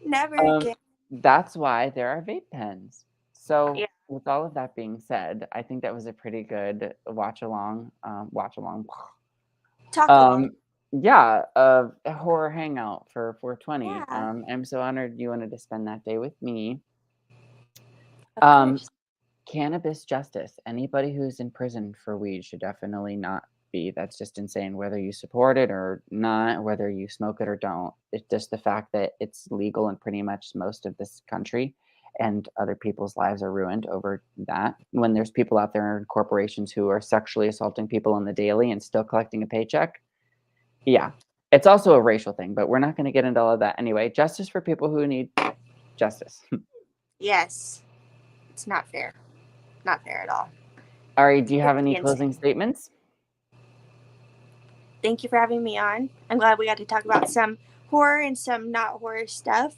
Never Um, again. that's why there are vape pens. Yeah, So, with all of that being said, I think that was a pretty good watch along. Watch along. talk along. Yeah, a horror hangout for 420. Yeah, I'm so honored you wanted to spend that day with me. of Um, course. Cannabis justice. Anybody who's in prison for weed should definitely not be. That's just insane. Whether you support it or not, whether you smoke it or don't, it's just the fact that it's legal in pretty much most of this country, and other people's lives are ruined over that. When there's people out there in corporations who are sexually assaulting people on the daily and still collecting a paycheck, yeah, it's also a racial thing. But we're not going to get into all of that anyway. Justice for people who need justice. Yes, it's not fair. Not fair at all. Ari, do you have It's any closing insane. statements? Thank you for having me on. I'm glad we got to talk about some horror and some not horror stuff.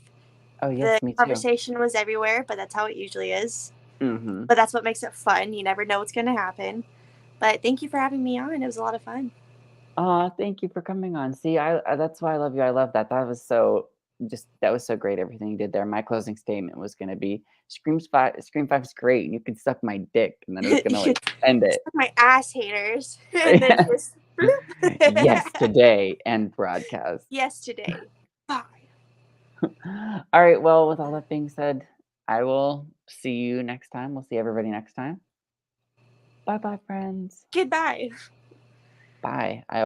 Oh, The yes, me too. conversation was everywhere, but that's how it usually is. Mhm. But that's what makes it fun. You never know what's going to happen. But thank you for having me on. It was a lot of fun. Aw, thank you for coming on. See, I that's why I love you. I love that. That was so great everything you did there. My closing statement was gonna be Scream 5 is great, you can suck my dick, and then I was gonna, like, end it. My ass haters. And then just Yes, today, end broadcast. yes today. Bye. Alright, well, with all that being said, I will see you next time. We'll see everybody next time. Bye-bye, friends. Goodbye. Bye. I